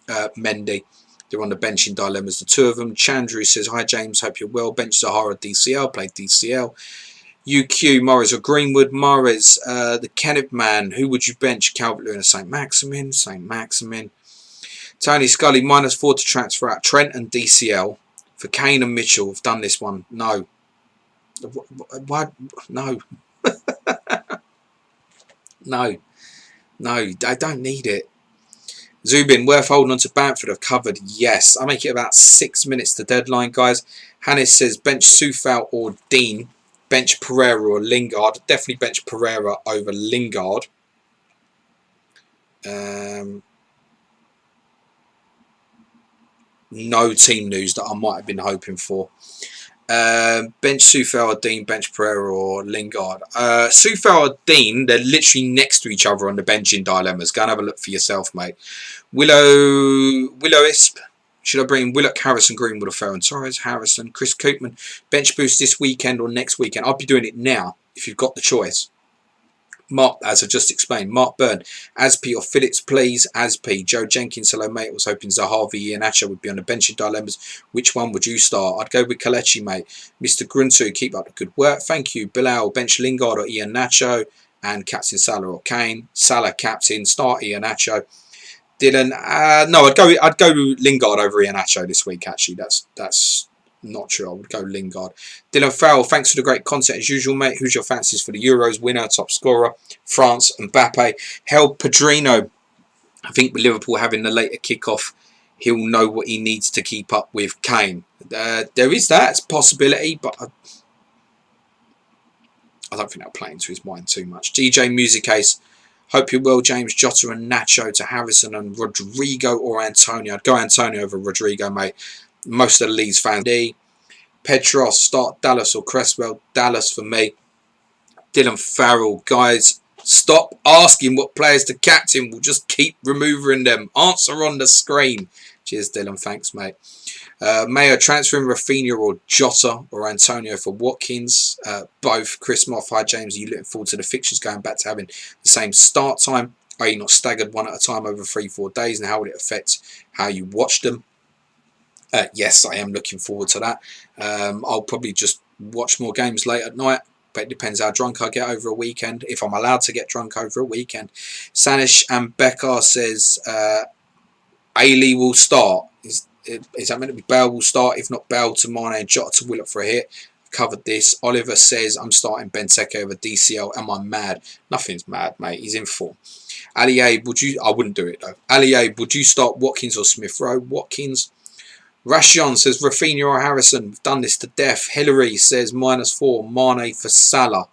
Mendy. They're on the benching dilemmas, the two of them. Chandru says, hi, James. Hope you're well. Bench Zahara DCL. Play DCL. UQ, Morris or Greenwood. Morris, the Kenneth man. Who would you bench? Calvert-Lewin or St. Maximin? St. Maximin. Tony Scully, -4 to transfer out. Trent and DCL. For Kane and Mitchell, have done this one. No. Why? No. No. No, I don't need it. Zubin, worth holding on to Bamford. I've covered. Yes. I make it about 6 minutes to deadline, guys. Hannes says, bench Soufal or Dean. Bench Pereira or Lingard. Definitely bench Pereira over Lingard. No team news that I might have been hoping for. Bench Soufal or Dean, bench Pereira or Lingard. Soufal or Dean, they're literally next to each other on the benching dilemmas. Go and have a look for yourself, mate. Willow-Isp. Should I bring Willock, Harrison, Greenwood or Ferran Torres? Harrison. Chris Koopman. Bench boost this weekend or next weekend? I'll be doing it now if you've got the choice. Mark, as I just explained, Mark Byrne, Aspi or Phillips, please. Aspi. Joe Jenkins, hello mate. I was hoping Zahavi and Acha would be on the bench dilemmas. Which one would you start? I'd go with Kalechi, mate. Mr. Gruntu, keep up the good work. Thank you. Bilal, bench Lingard or Iheanacho. And captain Salah or Kane. Salah, captain. Start Iheanacho. Dylan, no, I'd go Lingard over Iheanacho this week. Actually, that's not true. I would go Lingard. Dylan Farrell, thanks for the great content as usual, mate. Who's your fancies for the Euros winner, top scorer? France, Mbappe. Hell, Pedrino. I think with Liverpool having the later kickoff, he'll know what he needs to keep up with Kane. There is that. It's a possibility, but I don't think that'll play into his mind too much. DJ Music Case. Hope you're well, James. Jota and Nacho to Harrison and Rodrigo or Antonio. I'd go Antonio over Rodrigo, mate. Most of the Leeds fans. D. Petros, start Dallas or Cresswell. Dallas for me. Dylan Farrell. Guys, stop asking what players to captain. We'll just keep removing them. Answer on the screen. Cheers, Dylan. Thanks, mate. Mayo, transferring Rafinha or Jota or Antonio for Watkins. Both. Chris Moff, hi James. Are you looking forward to the fixtures going back to having the same start time? Are you not staggered one at a time over 3-4 days? And how would it affect how you watch them? Yes, I am looking forward to that. I'll probably just watch more games late at night. But it depends how drunk I get over a weekend. If I'm allowed to get drunk over a weekend. Sanish and Becker says Ailey will start. Is that meant to be Bale will start? If not Bale to Mane and Jota to Willock for a hit. I've covered this. Oliver says I'm starting Benteke over DCL. Am I mad? Nothing's mad, mate. He's in form. Ali Abe, would you? I wouldn't do it though. Ali Abe, would you start Watkins or Smith Rowe? Watkins. Rashion says Rafinha or Harrison. We've done this to death. Hillary says -4. Mane for Salah.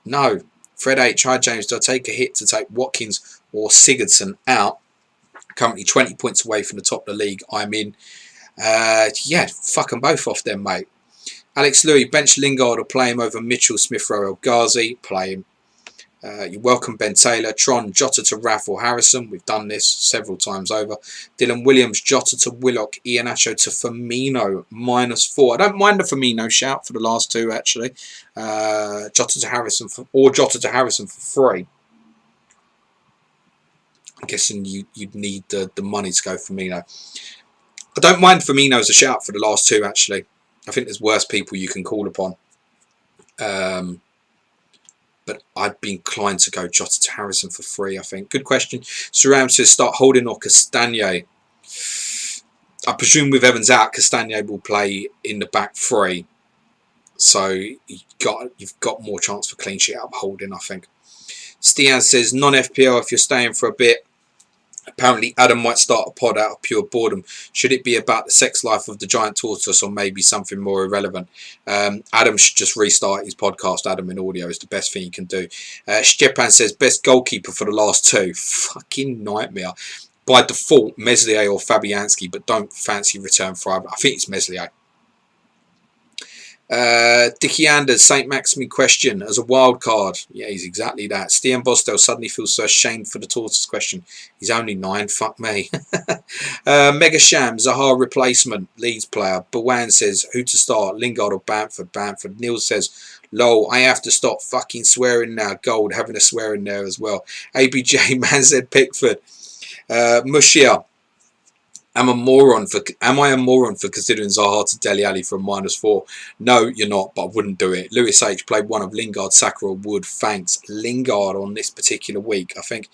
No. Fred H. Hi James, do I take a hit to take Watkins or Sigurdsson out? Currently 20 points away from the top of the league. I'm in. Yeah, fuck them both off then, mate. Alex Louis, bench Lingard or play him over Mitchell, Smith Rowe, El Ghazi. Play him. You're welcome, Ben Taylor. Tron, Jota to Raff or Harrison. We've done this several times over. Dylan Williams, Jota to Willock. Iheanacho to Firmino, -4. I don't mind the Firmino shout for the last two, actually. Jota to Harrison or Jota to Harrison for 3. I'm guessing you'd need the money to go Firmino. I don't mind Firmino as a shout for the last two, actually. I think there's worse people you can call upon. But I'd be inclined to go Jota to Harrison for 3, I think. Good question. Suram says, start Holding or Castagne. I presume with Evans out, Castagne will play in the back 3. So you've got more chance for clean sheet out of Holding, I think. Stian says, non-FPL if you're staying for a bit. Apparently Adam might start a pod out of pure boredom. Should it be about the sex life of the giant tortoise or maybe something more irrelevant? Adam should just restart his podcast. Adam in audio is the best thing you can do. Stepan says, best goalkeeper for the last 2. Fucking nightmare. By default, Meslier or Fabianski, but don't fancy return for either. I think it's Meslier. Dickie Anders, St. Maximin question as a wild card. Yeah, he's exactly that. Stian Bostel suddenly feels so ashamed for the tortoise question. He's only 9, fuck me. Mega Sham, Zaha replacement, Leeds player. Bawan says, who to start, Lingard or Bamford? Bamford. Neil says, lol, I have to stop fucking swearing now. Gold, having a swear in there as well. ABJ, man said Pickford. Mushia. Am I a moron for considering Zaha to Dele Alli for a -4? No, you're not, but I wouldn't do it. Lewis H played one of Lingard, Saka or Wood. Thanks. Lingard on this particular week, I think.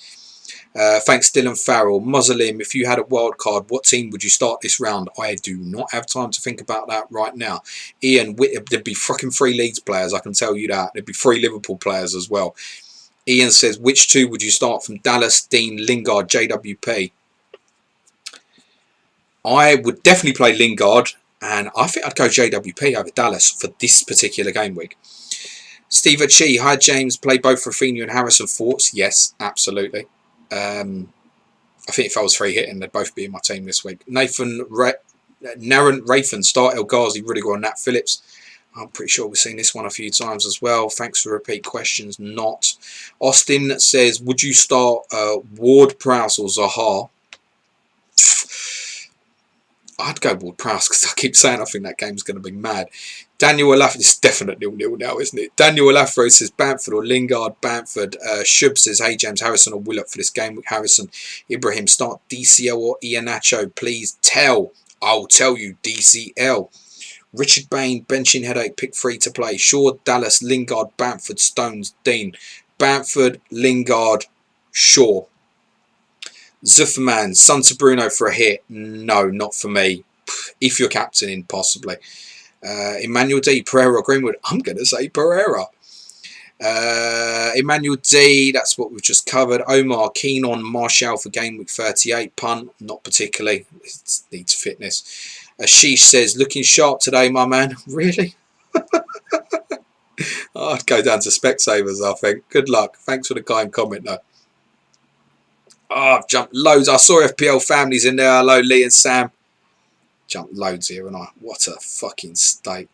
Thanks, Dylan Farrell. Muslim, if you had a wild card, what team would you start this round? I do not have time to think about that right now. Ian, there'd be fucking 3 Leeds players, I can tell you that. There'd be 3 Liverpool players as well. Ian says, which 2 would you start from Dallas, Dean, Lingard, JWP? I would definitely play Lingard, and I think I'd go JWP over Dallas for this particular game week. Steve Chi, hi James, play both Rafinha and Harrison. Thoughts? Yes, absolutely. I think if I was free hitting, they'd both be in my team this week. Naren Rathan, start El Ghazi, Rudiger or Nat Phillips. I'm pretty sure we've seen this one a few times as well. Thanks for repeat questions. Not. Austin says, would you start Ward-Prowse or Zaha? I'd go Ward-Prowse because I keep saying I think that game's going to be mad. Daniel Olaf, it's definitely 0-0 now, isn't it? Daniel Olafro says Bamford or Lingard. Bamford. Shub says, hey James, Harrison or Willock for this game with Harrison. Ibrahim, start DCL or Iheanacho. Please tell. I'll tell you DCL. Richard Bain, benching headache, pick 3 to play. Shaw, Dallas, Lingard, Bamford, Stones, Dean. Bamford, Lingard, Shaw. Zufferman, Son to Bruno for a hit. No, not for me. If you're captaining, possibly. Emmanuel D, Pereira or Greenwood. I'm going to say Pereira. Emmanuel D, that's what we've just covered. Omar, keen on Martial for game week 38. Punt, not particularly. It needs fitness. Ashish says, looking sharp today, my man. Really? I'd go down to Specsavers, I think. Good luck. Thanks for the kind comment, though. Oh, I've jumped loads. I saw FPL families in there. Hello, Lee and Sam. Jumped loads here, and what a fucking state.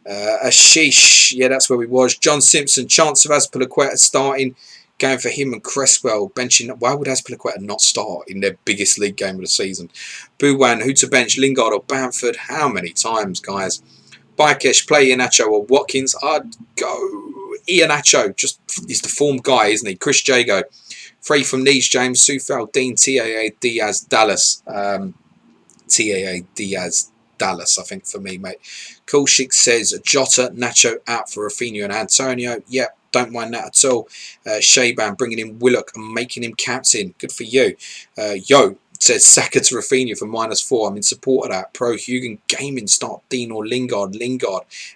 Ashish, yeah, that's where we was. John Simpson, chance of Azpilicueta starting. Going for him and Cresswell. Benching. Why would Azpilicueta not start in their biggest league game of the season? Buwan, who to bench? Lingard or Bamford? How many times, guys? Bikesh, play Iheanacho or Watkins? I'd go Iheanacho. Just, he's the form guy, isn't he? Chris Jago. 3 from Nice, James, Sufal, Dean, TAA, Diaz, Dallas. TAA, Diaz, Dallas, I think, for me, mate. Kulshik says, Jota, Nacho out for Rafinha and Antonio. Yep, don't mind that at all. Shaban bringing in Willock and making him captain. Good for you. Yo says, Saka to Rafinha for -4. I'm in support of that. Pro Hugan Gaming, start Dean or Lingard.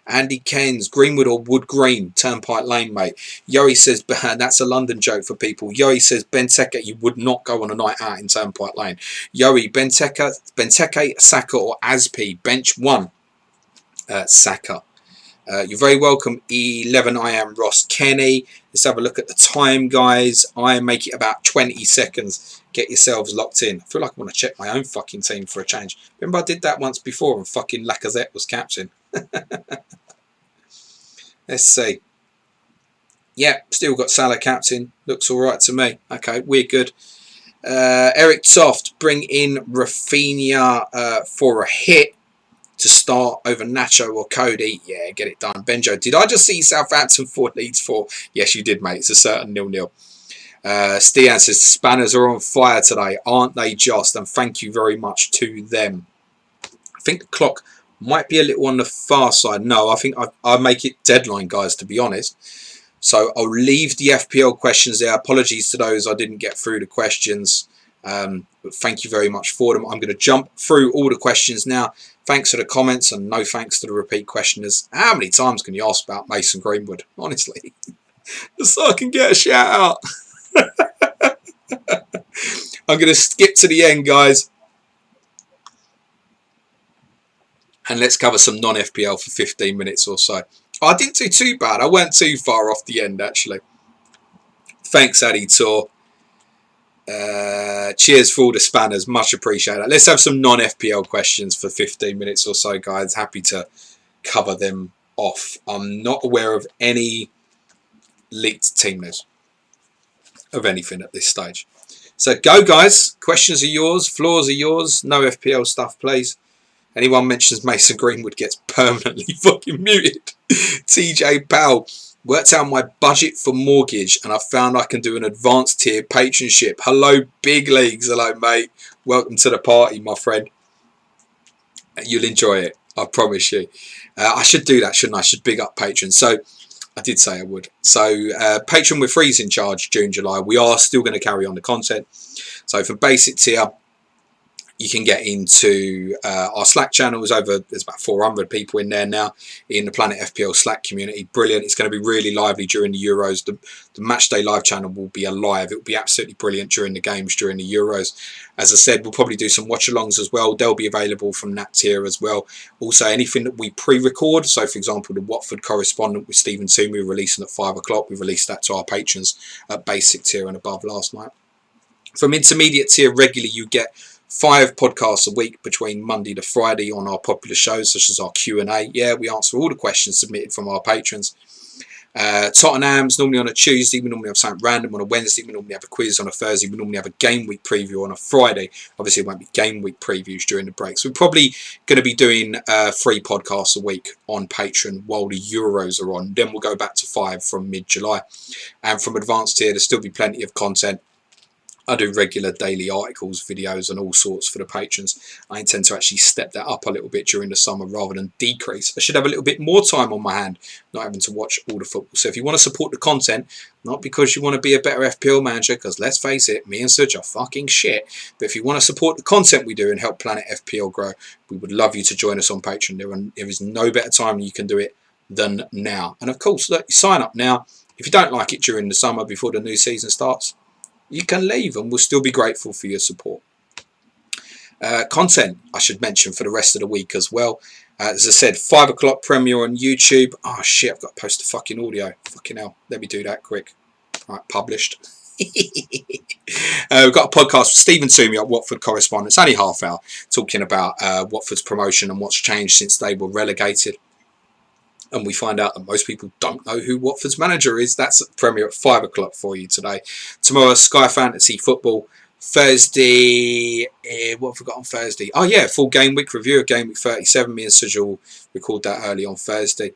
Andy Kens, Greenwood or Wood Green. Turnpike Lane, mate. Yoey says, that's a London joke for people. Yoey says, Benteke, you would not go on a night out in Turnpike Lane. Yoey, Benteke, Saka or Aspi. Bench 1. Saka. You're very welcome, 11. I am Ross Kenny. Let's have a look at the time, guys. I make it about 20 seconds. Get yourselves locked in. I feel like I want to check my own fucking team for a change. Remember I did that once before and fucking Lacazette was captain. Let's see. Yeah, still got Salah captain. Looks alright to me. Okay, we're good. Eric Toft, bring in Rafinha for a hit to start over Nacho or Cody. Yeah, get it done. Benjo, did I just see Southampton 4 Leeds 4? Yes, you did, mate. It's a certain 0-0. Stian says, Spanners are on fire today, aren't they just? And thank you very much to them. I think the clock might be a little on the far side. No, I think I'll make it deadline, guys, to be honest. So I'll leave the FPL questions there. Apologies to those I didn't get through the questions. But thank you very much for them. I'm going to jump through all the questions now. Thanks for the comments and no thanks to the repeat questioners. How many times can you ask about Mason Greenwood? Honestly. Just so I can get a shout out. I'm going to skip to the end, guys. And let's cover some non-FPL for 15 minutes or so. Oh, I didn't do too bad. I weren't too far off the end, actually. Thanks, Addy Tor. Cheers for all the spanners. Much appreciated. Let's have some non-FPL questions for 15 minutes or so, guys. Happy to cover them off. I'm not aware of any leaked team news of anything at this stage. So go, guys. Questions are yours. Floors are yours. No FPL stuff, please. Anyone mentions Mason Greenwood gets permanently fucking muted. TJ Powell. Worked out my budget for mortgage and I found I can do an advanced tier patronship. Hello, big leagues. Hello, mate. Welcome to the party, my friend. You'll enjoy it. I promise you. I should do that, shouldn't I? I should big up patrons. So I did say I would. So patron with freezing charge June, July. We are still going to carry on the content. So for basic tier, you can get into our Slack channel. There's about 400 people in there now in the Planet FPL Slack community. Brilliant. It's going to be really lively during the Euros. The Matchday Live channel will be alive. It will be absolutely brilliant during the games, during the Euros. As I said, we'll probably do some watch-alongs as well. They'll be available from that tier as well. Also, anything that we pre-record. So, for example, the Watford correspondent with Stephen Toomey releasing at 5 o'clock. We released that to our patrons at basic tier and above last night. From intermediate tier, regularly you get 5 podcasts a week between Monday to Friday on our popular shows such as our Q&A. Yeah, we answer all the questions submitted from our patrons. Tottenham's normally on a Tuesday. We normally have something random on a Wednesday. We normally have a quiz on a Thursday. We normally have a game week preview on a Friday. Obviously, it won't be game week previews during the break. So we're probably going to be doing 3 podcasts a week on Patreon while the Euros are on. Then we'll go back to 5 from mid-July. And from advanced tier, there'll still be plenty of content. I do regular daily articles, videos and all sorts for the patrons. I intend to actually step that up a little bit during the summer rather than decrease. I should have a little bit more time on my hand, not having to watch all the football. So if you want to support the content, not because you want to be a better FPL manager, because let's face it, me and Suj are fucking shit. But if you want to support the content we do and help Planet FPL grow, we would love you to join us on Patreon. There is no better time you can do it than now. And of course, look, you sign up now. If you don't like it during the summer before the new season starts, you can leave and we'll still be grateful for your support. Content, I should mention for the rest of the week as well. As I said, 5 o'clock premiere on YouTube. Oh shit, I've got to post the fucking audio. Fucking hell. Let me do that quick. Right, published. We've got a podcast with Stephen Toomey at Watford correspondent. It's only half hour talking about Watford's promotion and what's changed since they were relegated. And we find out that most people don't know who Watford's manager is. That's at premiere at 5 o'clock for you today. Tomorrow, Sky Fantasy Football. Thursday, what have we got on Thursday? Oh yeah, full game week review of game week 37. Me and Suj will record that early on Thursday.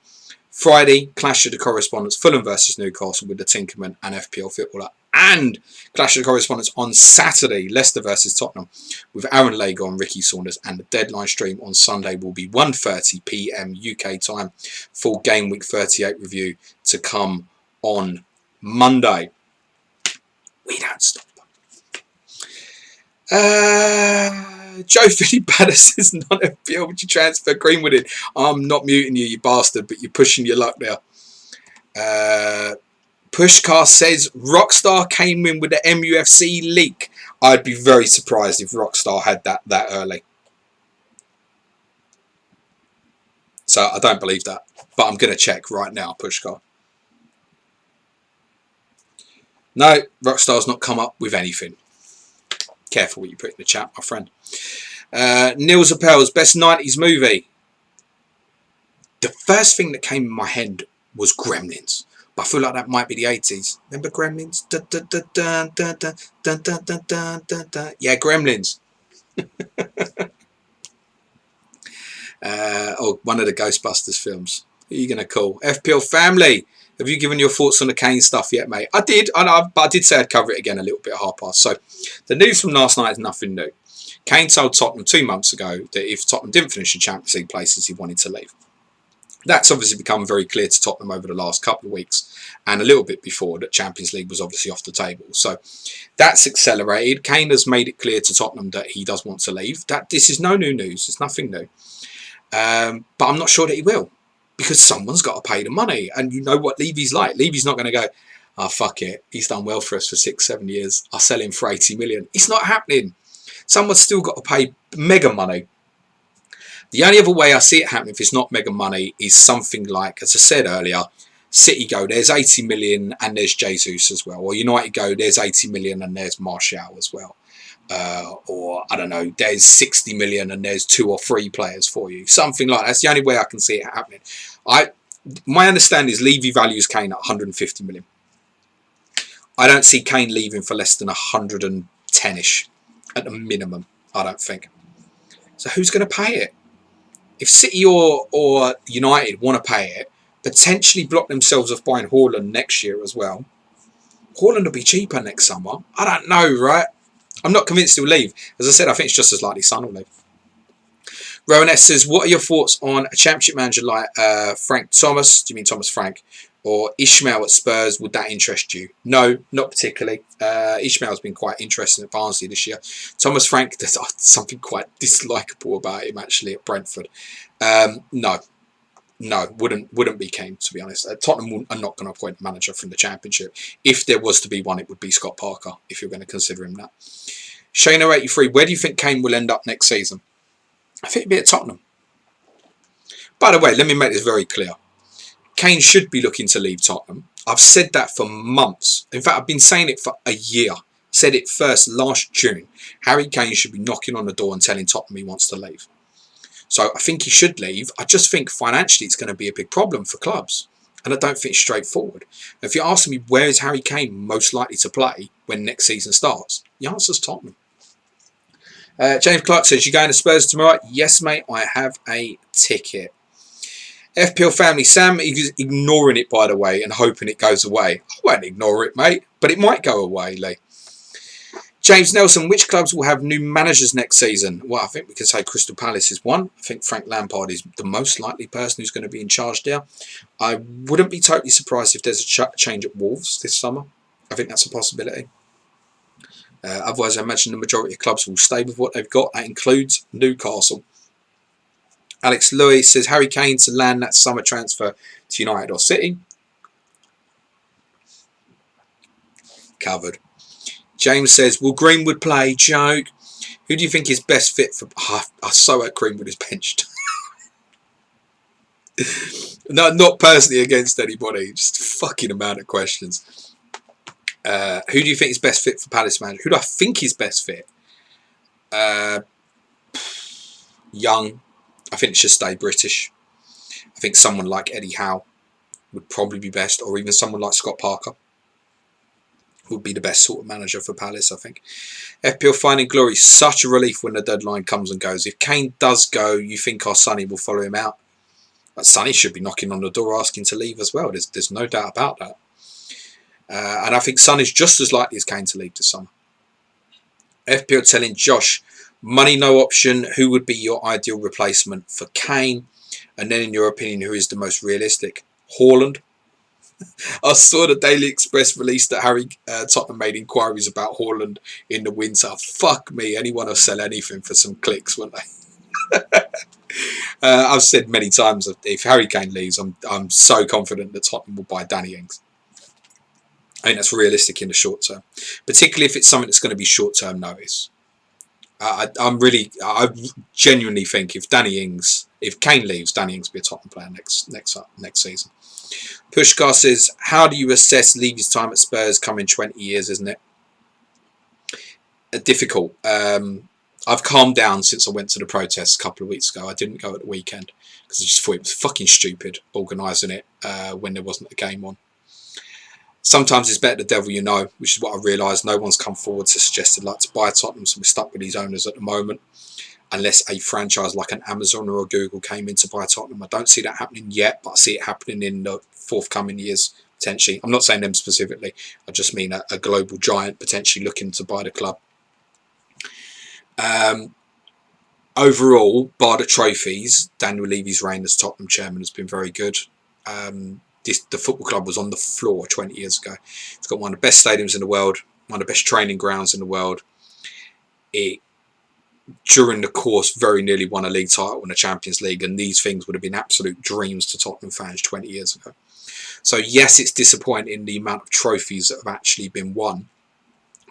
Friday, Clash of the Correspondents, Fulham versus Newcastle with the Tinkerman and FPL Footballer. And Clash of the Correspondents on Saturday, Leicester versus Tottenham with Aaron Lager and Ricky Saunders. And the deadline stream on Sunday will be 1:30 PM UK time. Full game week 38 review to come on Monday. We don't stop. Joe Philly Batter says non-FPL, would you transfer Greenwood in? I'm not muting you, you bastard, but you're pushing your luck there. Pushcar says Rockstar came in with the MUFC leak. I'd be very surprised if Rockstar had that early. So I don't believe that. But I'm going to check right now, Pushkar. No, Rockstar's not come up with anything. Careful what you put in the chat, my friend. Nils Appel's best 90s movie. The first thing that came in my head was Gremlins. But I feel like that might be the 80s. Remember Gremlins? Yeah, Gremlins. Or one of the Ghostbusters films. Who are you going to call? FPL family. Have you given your thoughts on the Kane stuff yet, mate? I did. But I did say I'd cover it again a little bit at half past. So the news from last night is nothing new. Kane told Tottenham 2 months ago that if Tottenham didn't finish in Champions League places, he wanted to leave. That's obviously become very clear to Tottenham over the last couple of weeks and a little bit before that Champions League was obviously off the table. So that's accelerated. Kane has made it clear to Tottenham that he does want to leave. This is no new news. It's nothing new. But I'm not sure that he will, because someone's got to pay the money. And you know what Levy's like. Levy's not going to go, oh, fuck it. He's done well for us for 6-7 years. I'll sell him for 80 million. It's not happening. Someone's still got to pay mega money. The only other way I see it happening if it's not mega money is something like, as I said earlier, City go, there's 80 million and there's Jesus as well. Or United go, there's 80 million and there's Martial as well. Or, I don't know, there's 60 million and there's 2 or 3 players for you. Something like that. That's the only way I can see it happening. My understanding is Levy values Kane at 150 million. I don't see Kane leaving for less than 110-ish at the minimum, I don't think. So who's going to pay it? If City or United want to pay it, potentially block themselves off buying Haaland next year as well. Haaland will be cheaper next summer. I don't know, right? I'm not convinced he'll leave. As I said, I think it's just as likely Son will leave. Rowan S says, what are your thoughts on a championship manager like Frank Thomas? Do you mean Thomas Frank? Or Ishmael at Spurs? Would that interest you? No, not particularly. Ishmael's been quite interesting at Barnsley this year. Thomas Frank, there's something quite dislikable about him actually at Brentford. No, wouldn't be keen, to be honest. Tottenham are not going to appoint a manager from the Championship. If there was to be one, it would be Scott Parker, if you're going to consider him that. Shane083, where do you think Kane will end up next season? I think it'd be at Tottenham. By the way, let me make this very clear. Kane should be looking to leave Tottenham. I've said that for months. In fact, I've been saying it for a year. Said it first last June. Harry Kane should be knocking on the door and telling Tottenham he wants to leave. So I think he should leave. I just think financially it's going to be a big problem for clubs. And I don't think it's straightforward. If you're asking me where is Harry Kane most likely to play when next season starts, the answer's Tottenham. James Clark says, you going to Spurs tomorrow? Yes, mate, I have a ticket. FPL family, Sam is ignoring it, by the way, and hoping it goes away. I won't ignore it, mate, but it might go away, Lee. James Nelson, which clubs will have new managers next season? Well, I think we can say Crystal Palace is one. I think Frank Lampard is the most likely person who's going to be in charge there. I wouldn't be totally surprised if there's a change at Wolves this summer. I think that's a possibility. Otherwise, I imagine the majority of clubs will stay with what they've got. That includes Newcastle. Alex Lewis says, Harry Kane to land that summer transfer to United or City. Covered. James says, will Greenwood play? Joke. Who do you think is best fit for... Oh, I so hope Greenwood is benched. No, not personally against anybody. Just fucking amount of questions. Who do you think is best fit for Palace manager? Who do I think is best fit? Young. I think it should stay British. I think someone like Eddie Howe would probably be best, or even someone like Scott Parker would be the best sort of manager for Palace, I think. FPL Finding Glory, such a relief when the deadline comes and goes. If Kane does go, you think our Sonny will follow him out? But Sonny should be knocking on the door asking to leave as well. There's no doubt about that. And I think Son is just as likely as Kane to leave this summer. FPL telling Josh, money no option, who would be your ideal replacement for Kane? And then in your opinion, who is the most realistic? Haaland. I saw the Daily Express release that Tottenham made inquiries about Haaland in the winter. Fuck me, anyone will sell anything for some clicks, won't they? I've said many times that if Harry Kane leaves, I'm so confident that Tottenham will buy Danny Ings. I think that's realistic in the short term, particularly if it's something that's going to be short-term notice. I genuinely think if Danny Ings If Kane leaves, Danny Ings will be a Tottenham player next season. Pushkar says, how do you assess Levy's time at Spurs? Coming 20 years, isn't it? Difficult. I've calmed down since I went to the protests a couple of weeks ago. I didn't go at the weekend because I just thought it was fucking stupid organising it when there wasn't a game on. Sometimes it's better the devil you know, which is what I realised. No one's come forward to suggest they'd like to buy Tottenham, so we're stuck with these owners at the moment. Unless a franchise like an Amazon or a Google came in to buy Tottenham. I don't see that happening yet, but I see it happening in the forthcoming years, potentially. I'm not saying them specifically. I just mean a global giant potentially looking to buy the club. Overall, bar the trophies, Daniel Levy's reign as Tottenham chairman has been very good. The football club was on the floor 20 years ago. It's got one of the best stadiums in the world, one of the best training grounds in the world. It, during the course, very nearly won a league title and a Champions League, and these things would have been absolute dreams to Tottenham fans 20 years ago. So yes, it's disappointing the amount of trophies that have actually been won,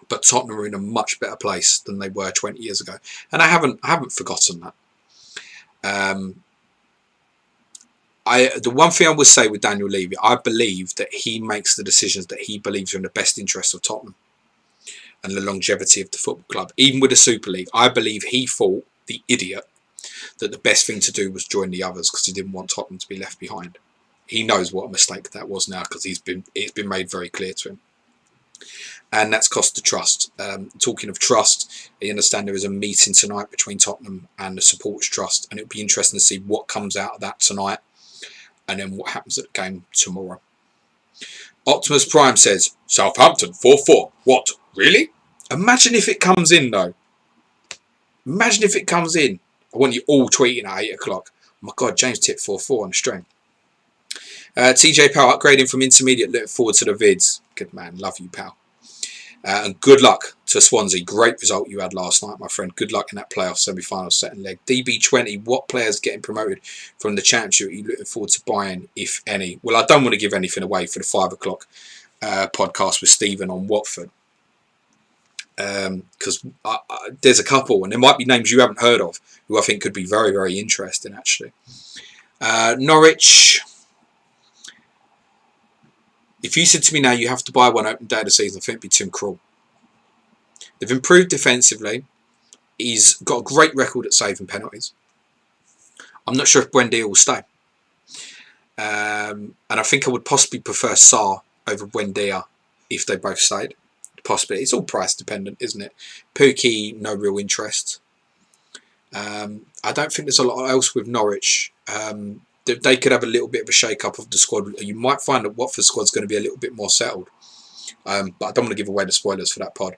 but Tottenham are in a much better place than they were 20 years ago, and I haven't forgotten that. The one thing I would say with Daniel Levy, I believe that he makes the decisions that he believes are in the best interest of Tottenham and the longevity of the football club. Even with the Super League, I believe he thought, the idiot, that the best thing to do was join the others because he didn't want Tottenham to be left behind. He knows what a mistake that was now because it's been made very clear to him. And that's cost the trust. Talking of trust, I understand there is a meeting tonight between Tottenham and the Supporters Trust, and it'll be interesting to see what comes out of that tonight and then what happens at the game tomorrow. Optimus Prime says, Southampton 4-4. What? Really? Imagine if it comes in, though. Imagine if it comes in. I want you all tweeting at 8 o'clock. Oh my God, James tipped 4-4 on the stream. TJ Powell upgrading from intermediate. Looking forward to the vids. Good man. Love you, pal. And good luck to Swansea. Great result you had last night, my friend. Good luck in that playoff semi-final second leg. DB20, what players getting promoted from the Championship are you looking forward to buying, if any? Well, I don't want to give anything away for the 5 o'clock podcast with Stephen on Watford. Because there's a couple, and there might be names you haven't heard of, who I think could be very, very interesting, actually. Norwich. If you said to me now you have to buy one open day of the season, I think it'd be Tim Krul. They've improved defensively. He's got a great record at saving penalties. I'm not sure if Buendia will stay. And I think I would possibly prefer Sarr over Buendia if they both stayed. Possibly. It's all price dependent, isn't it? Pookie, no real interest. I don't think there's a lot else with Norwich. They could have a little bit of a shake-up of the squad. You might find that Watford's squad's going to be a little bit more settled. But I don't want to give away the spoilers for that pod.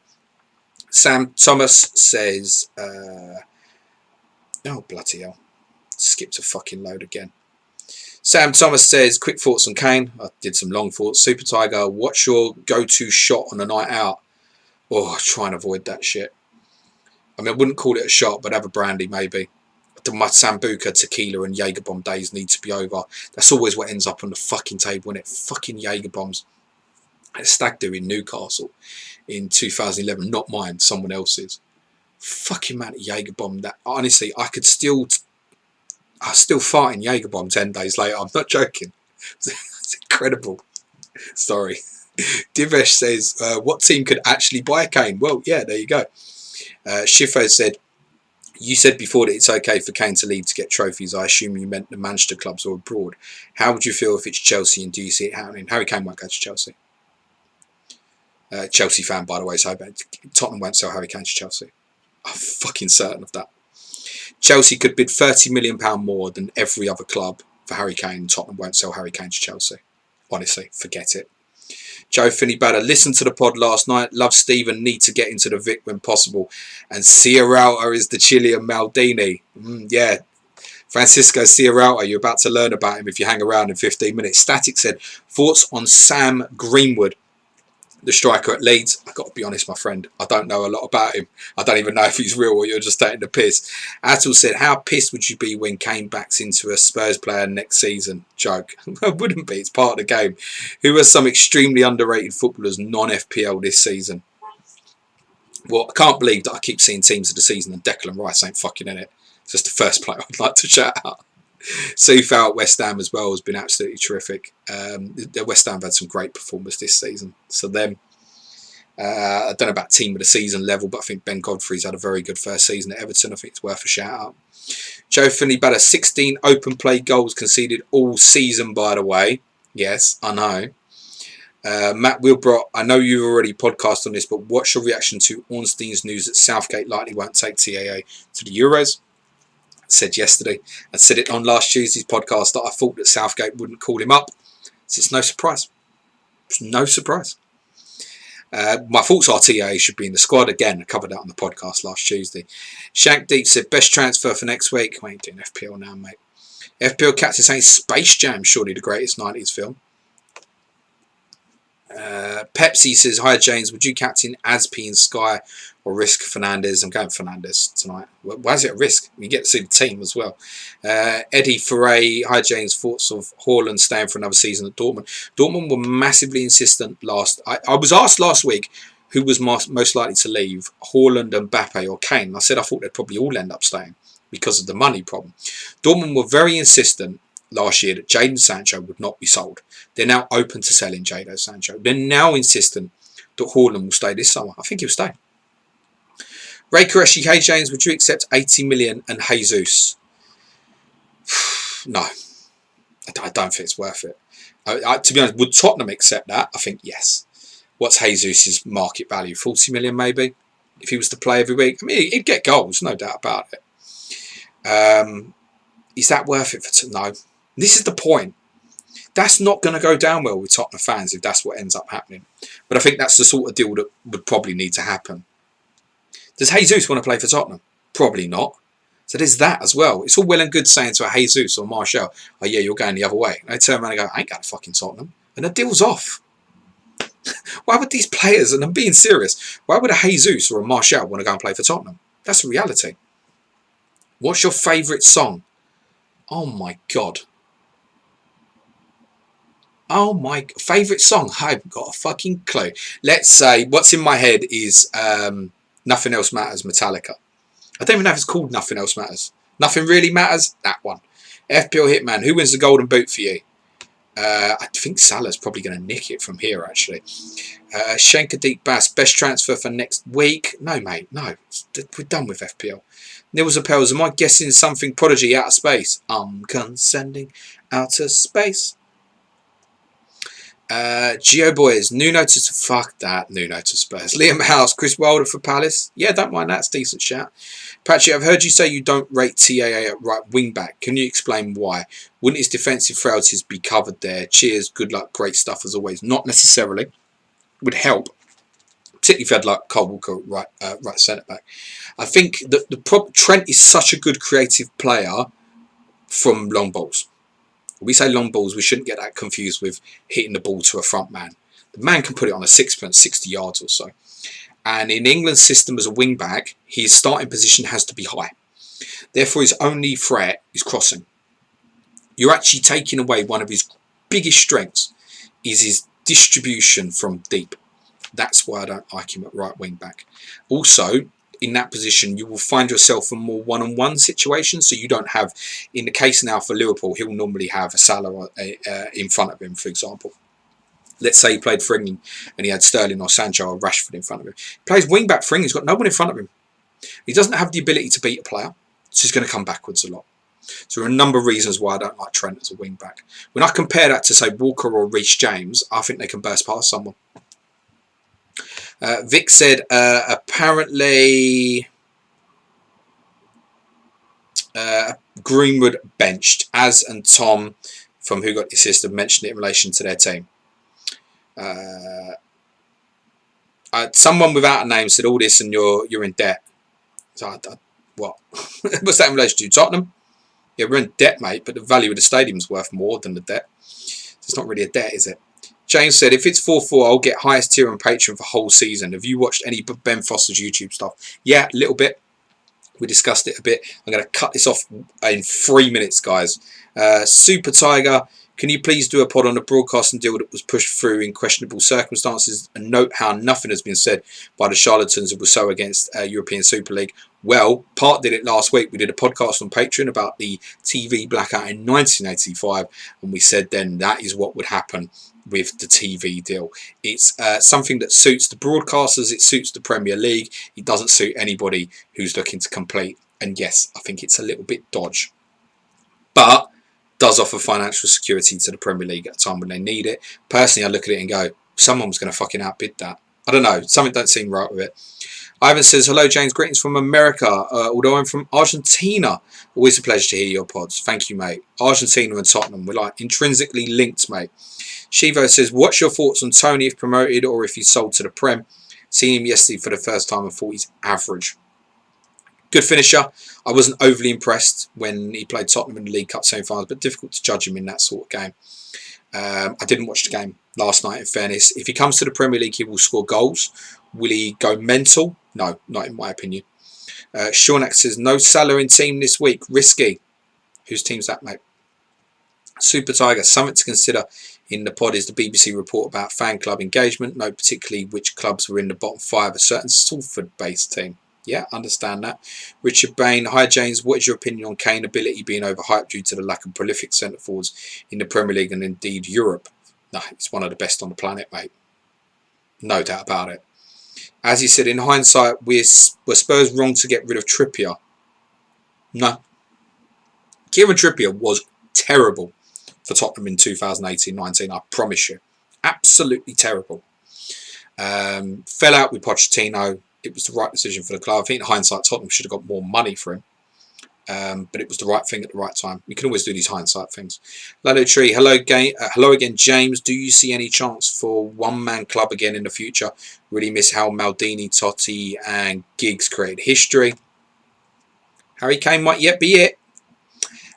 Sam Thomas says... oh, bloody hell. Skipped a fucking load again. Sam Thomas says, quick thoughts on Kane. I did some long thoughts. Super Tiger, what's your go-to shot on a night out? Oh, I try and avoid that shit. I mean, I wouldn't call it a shot, but have a brandy maybe. My Sambuca, tequila and Jaeger bomb days need to be over. That's always what ends up on the fucking table, isn't it? Fucking Jaeger bombs. I had a stag do in Newcastle in 2011. Not mine, someone else's. Fucking man, Jaeger bomb. That honestly, I still fart in Jaeger bomb 10 days later. I'm not joking. It's incredible. Sorry. Divesh says, what team could actually buy Kane? Well, yeah, there you go. Shifo said, you said before that it's okay for Kane to leave to get trophies. I assume you meant the Manchester clubs or abroad. How would you feel if it's Chelsea, and do you see it happening? Harry Kane won't go to Chelsea. Chelsea fan, by the way, so Tottenham won't sell Harry Kane to Chelsea. I'm fucking certain of that. Chelsea could bid £30 million more than every other club for Harry Kane. Tottenham won't sell Harry Kane to Chelsea. Honestly, forget it. Joe Finney-Batter, listened to the pod last night. Love Stephen, need to get into the Vic when possible. And Ciarauta is the Chilean Maldini. Yeah. Francisco Ciarauta, you're about to learn about him if you hang around in 15 minutes. Static said, thoughts on Sam Greenwood, the striker at Leeds. I've got to be honest, my friend. I don't know a lot about him. I don't even know if he's real or you're just taking the piss. Atul said, how pissed would you be when Kane backs into a Spurs player next season? Joke. I wouldn't be. It's part of the game. Who are some extremely underrated footballers non-FPL this season? Well, I can't believe that I keep seeing teams of the season and Declan Rice ain't fucking in it. It's just the first player I'd like to shout out. Soufal at West Ham as well has been absolutely terrific. West Ham have had some great performers this season. So them, I don't know about team of the season level, but I think Ben Godfrey's had a very good first season at Everton. I think it's worth a shout out. Joe Finley Batter, 16 open play goals conceded all season, by the way. Yes, I know. Matt Wilbrot, I know you've already podcast on this, but what's your reaction to Ornstein's news that Southgate likely won't take TAA to the Euros? I said yesterday, I said it on last Tuesday's podcast that I thought that Southgate wouldn't call him up. So it's no surprise. It's no surprise. My thoughts are TAA should be in the squad again. I covered that on the podcast last Tuesday. Shank Deep said best transfer for next week. I ain't doing FPL now, mate. FPL Cats is saying Space Jam, surely the greatest 90s film. Pepsi says, hi James, would you captain Aspi in Sky or risk Fernandes? I'm going Fernandes tonight. Why is it a risk? You get to see the team as well. Eddie Foray, hi James, thoughts of Haaland staying for another season at Dortmund? Dortmund were massively insistent last. I was asked last week who was most likely to leave, Haaland, Mbappe or Kane. I said I thought they'd probably all end up staying because of the money problem. Dortmund were very insistent last year that Jadon Sancho would not be sold. They're now open to selling Jadon Sancho. They're now insistent that Haaland will stay this summer. I think he'll stay. Ray Qureshi, hey James, would you accept 80 million and Jesus? No, I don't think it's worth it. To be honest, would Tottenham accept that? I think yes. What's Jesus' market value? 40 million maybe? If he was to play every week? I mean, he'd get goals, no doubt about it. Is that worth it for no? This is the point. That's not going to go down well with Tottenham fans if that's what ends up happening. But I think that's the sort of deal that would probably need to happen. Does Jesus want to play for Tottenham? Probably not. So there's that as well. It's all well and good saying to a Jesus or Martial, oh yeah, you're going the other way. And they turn around and go, I ain't going to fucking Tottenham. And the deal's off. Why would these players, and I'm being serious, why would a Jesus or a Martial want to go and play for Tottenham? That's the reality. What's your favourite song? Oh my God. Oh my favourite song? I haven't got a fucking clue. Let's say what's in my head is Nothing Else Matters, Metallica. I don't even know if it's called Nothing Else Matters. Nothing Really Matters? That one. FPL Hitman, who wins the golden boot for you? I think Salah's probably going to nick it from here actually. Shanker Deep Bass, best transfer for next week? No mate, no. We're done with FPL. Nils Appels, am I guessing something Prodigy out of space? I'm condescending outer space. Geo Boys, Nuno to fuck that, Nuno to Spurs. Liam House, Chris Wilder for Palace. Yeah, don't mind that, it's a decent shout. Patrick, I've heard you say you don't rate TAA at right wing back. Can you explain why? Wouldn't his defensive frailties be covered there? Cheers, good luck, great stuff as always. Not necessarily. Would help. Particularly if you had like Kyle Walker right centre back. I think that Trent is such a good creative player from long balls. When we say long balls, we shouldn't get that confused with hitting the ball to a front man. The man can put it on a sixpence, 60 yards or so. And in England's system as a wing back, his starting position has to be high. Therefore, his only threat is crossing. You're actually taking away one of his biggest strengths, is his distribution from deep. That's why I don't like him at right wing back. Also, in that position, you will find yourself in more one-on-one situations. So you don't have, in the case now for Liverpool, he'll normally have a Salah in front of him, for example. Let's say he played for England and he had Sterling or Sancho or Rashford in front of him. He plays wing back for England, he's got no one in front of him. He doesn't have the ability to beat a player, so he's going to come backwards a lot. So there are a number of reasons why I don't like Trent as a wing back. When I compare that to, say, Walker or Reece James, I think they can burst past someone. Vic said, apparently Greenwood benched. Az and Tom from Who Got Your Sister mentioned it in relation to their team. Someone without a name said all this and you're in debt. So what? What's that in relation to? Tottenham? Yeah, we're in debt, mate, but the value of the stadium's worth more than the debt. So it's not really a debt, is it? James said, if it's 4-4, I'll get highest tier on Patreon for whole season. Have you watched any Ben Foster's YouTube stuff? Yeah, a little bit. We discussed it a bit. I'm going to cut this off in 3 minutes, guys. Super Tiger, Can you please do a pod on a broadcasting deal that was pushed through in questionable circumstances and note how nothing has been said by the charlatans who were so against European Super League? Well, Part did it last week. We did a podcast on Patreon about the TV blackout in 1985, and we said then that is what would happen with the TV deal. It's something that suits the broadcasters, it suits the Premier League, it doesn't suit anybody who's looking to compete. And yes, I think it's a little bit dodge, but does offer financial security to the Premier League at a time when they need it. Personally, I look at it and go, someone's going to fucking outbid that. I don't know, something don't seem right with it. Ivan says, hello James, greetings from America, although I'm from Argentina. Always a pleasure to hear your pods. Thank you, mate. Argentina and Tottenham, we're like intrinsically linked, mate. Shivo says, what's your thoughts on Tony if promoted or if he's sold to the Prem? Seen him yesterday for the first time and thought he's average. Good finisher. I wasn't overly impressed when he played Tottenham in the League Cup semi-finals, but difficult to judge him in that sort of game. I didn't watch the game last night, in fairness. If he comes to the Premier League, he will score goals. Will he go mental? No, not in my opinion. Shaunak says, no Salah in team this week. Risky. Whose team's that, mate? Super Tiger, something to consider in the pod is the BBC report about fan club engagement. Note particularly which clubs were in the bottom 5, a certain Salford-based team. Yeah, understand that. Richard Bain, hi James, what is your opinion on Kane ability being overhyped due to the lack of prolific centre forwards in the Premier League and indeed Europe? No, he's one of the best on the planet, mate. No doubt about it. As he said, in hindsight, were Spurs wrong to get rid of Trippier? No. Kieran Trippier was terrible for Tottenham in 2018-19, I promise you. Absolutely terrible. Fell out with Pochettino. It was the right decision for the club. I think in hindsight, Tottenham should have got more money for him. But it was the right thing at the right time. You can always do these hindsight things. Lalo Tree, hello again, James. Do you see any chance for one-man club again in the future? Really miss how Maldini, Totti and Giggs created history. Harry Kane might yet be it.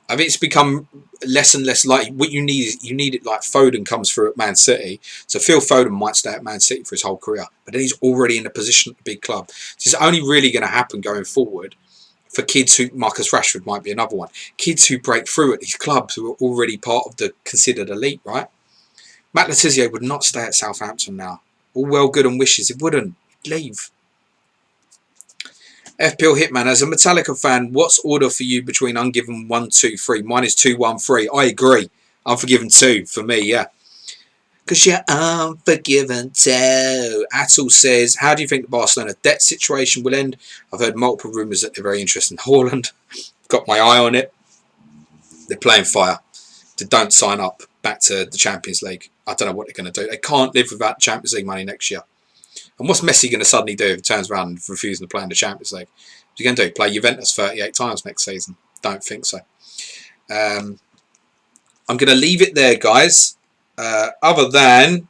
I think it's become less and less like what you need it like Foden comes through at Man City. So Phil Foden might stay at Man City for his whole career, but then he's already in a position at the big club. So it's only really going to happen going forward for kids who, Marcus Rashford might be another one, kids who break through at these clubs who are already part of the considered elite, right? Matt Letizia would not stay at Southampton now. All well good and wishes, it wouldn't. He'd leave. FPL Hitman, as a Metallica fan, what's order for you between Ungiven 1, 2, 3? Mine is 2, 1, 3. I agree. Unforgiven 2 for me, yeah. Because you're unforgiven too. Atul says, how do you think the Barcelona debt situation will end? I've heard multiple rumours that they're very interested in Haaland. Got my eye on it. They're playing fire. They don't sign up back to the Champions League. I don't know what they're going to do. They can't live without Champions League money next year. And what's Messi going to suddenly do if he turns around and refuses to play in the Champions League? What's he going to do? Play Juventus 38 times next season? Don't think so. I'm going to leave it there, guys. Other than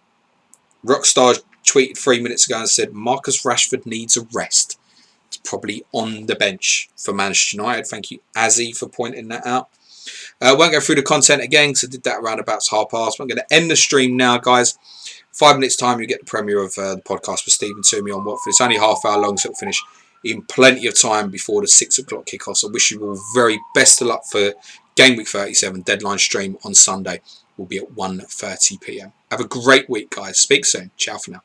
Rockstar tweeted 3 minutes ago and said Marcus Rashford needs a rest. It's probably on the bench for Manchester United. Thank you, Azzy, for pointing that out. Won't go through the content again because I did that around about past. I'm going to end the stream now, guys. 5 minutes time, you get the premiere of the podcast with Stephen Toomey on Watford. It's only half hour long, so it'll finish in plenty of time before the 6 o'clock kickoff. So I wish you all very best of luck for Game Week 37. Deadline stream on Sunday will be at 1:30 p.m. Have a great week, guys. Speak soon. Ciao for now.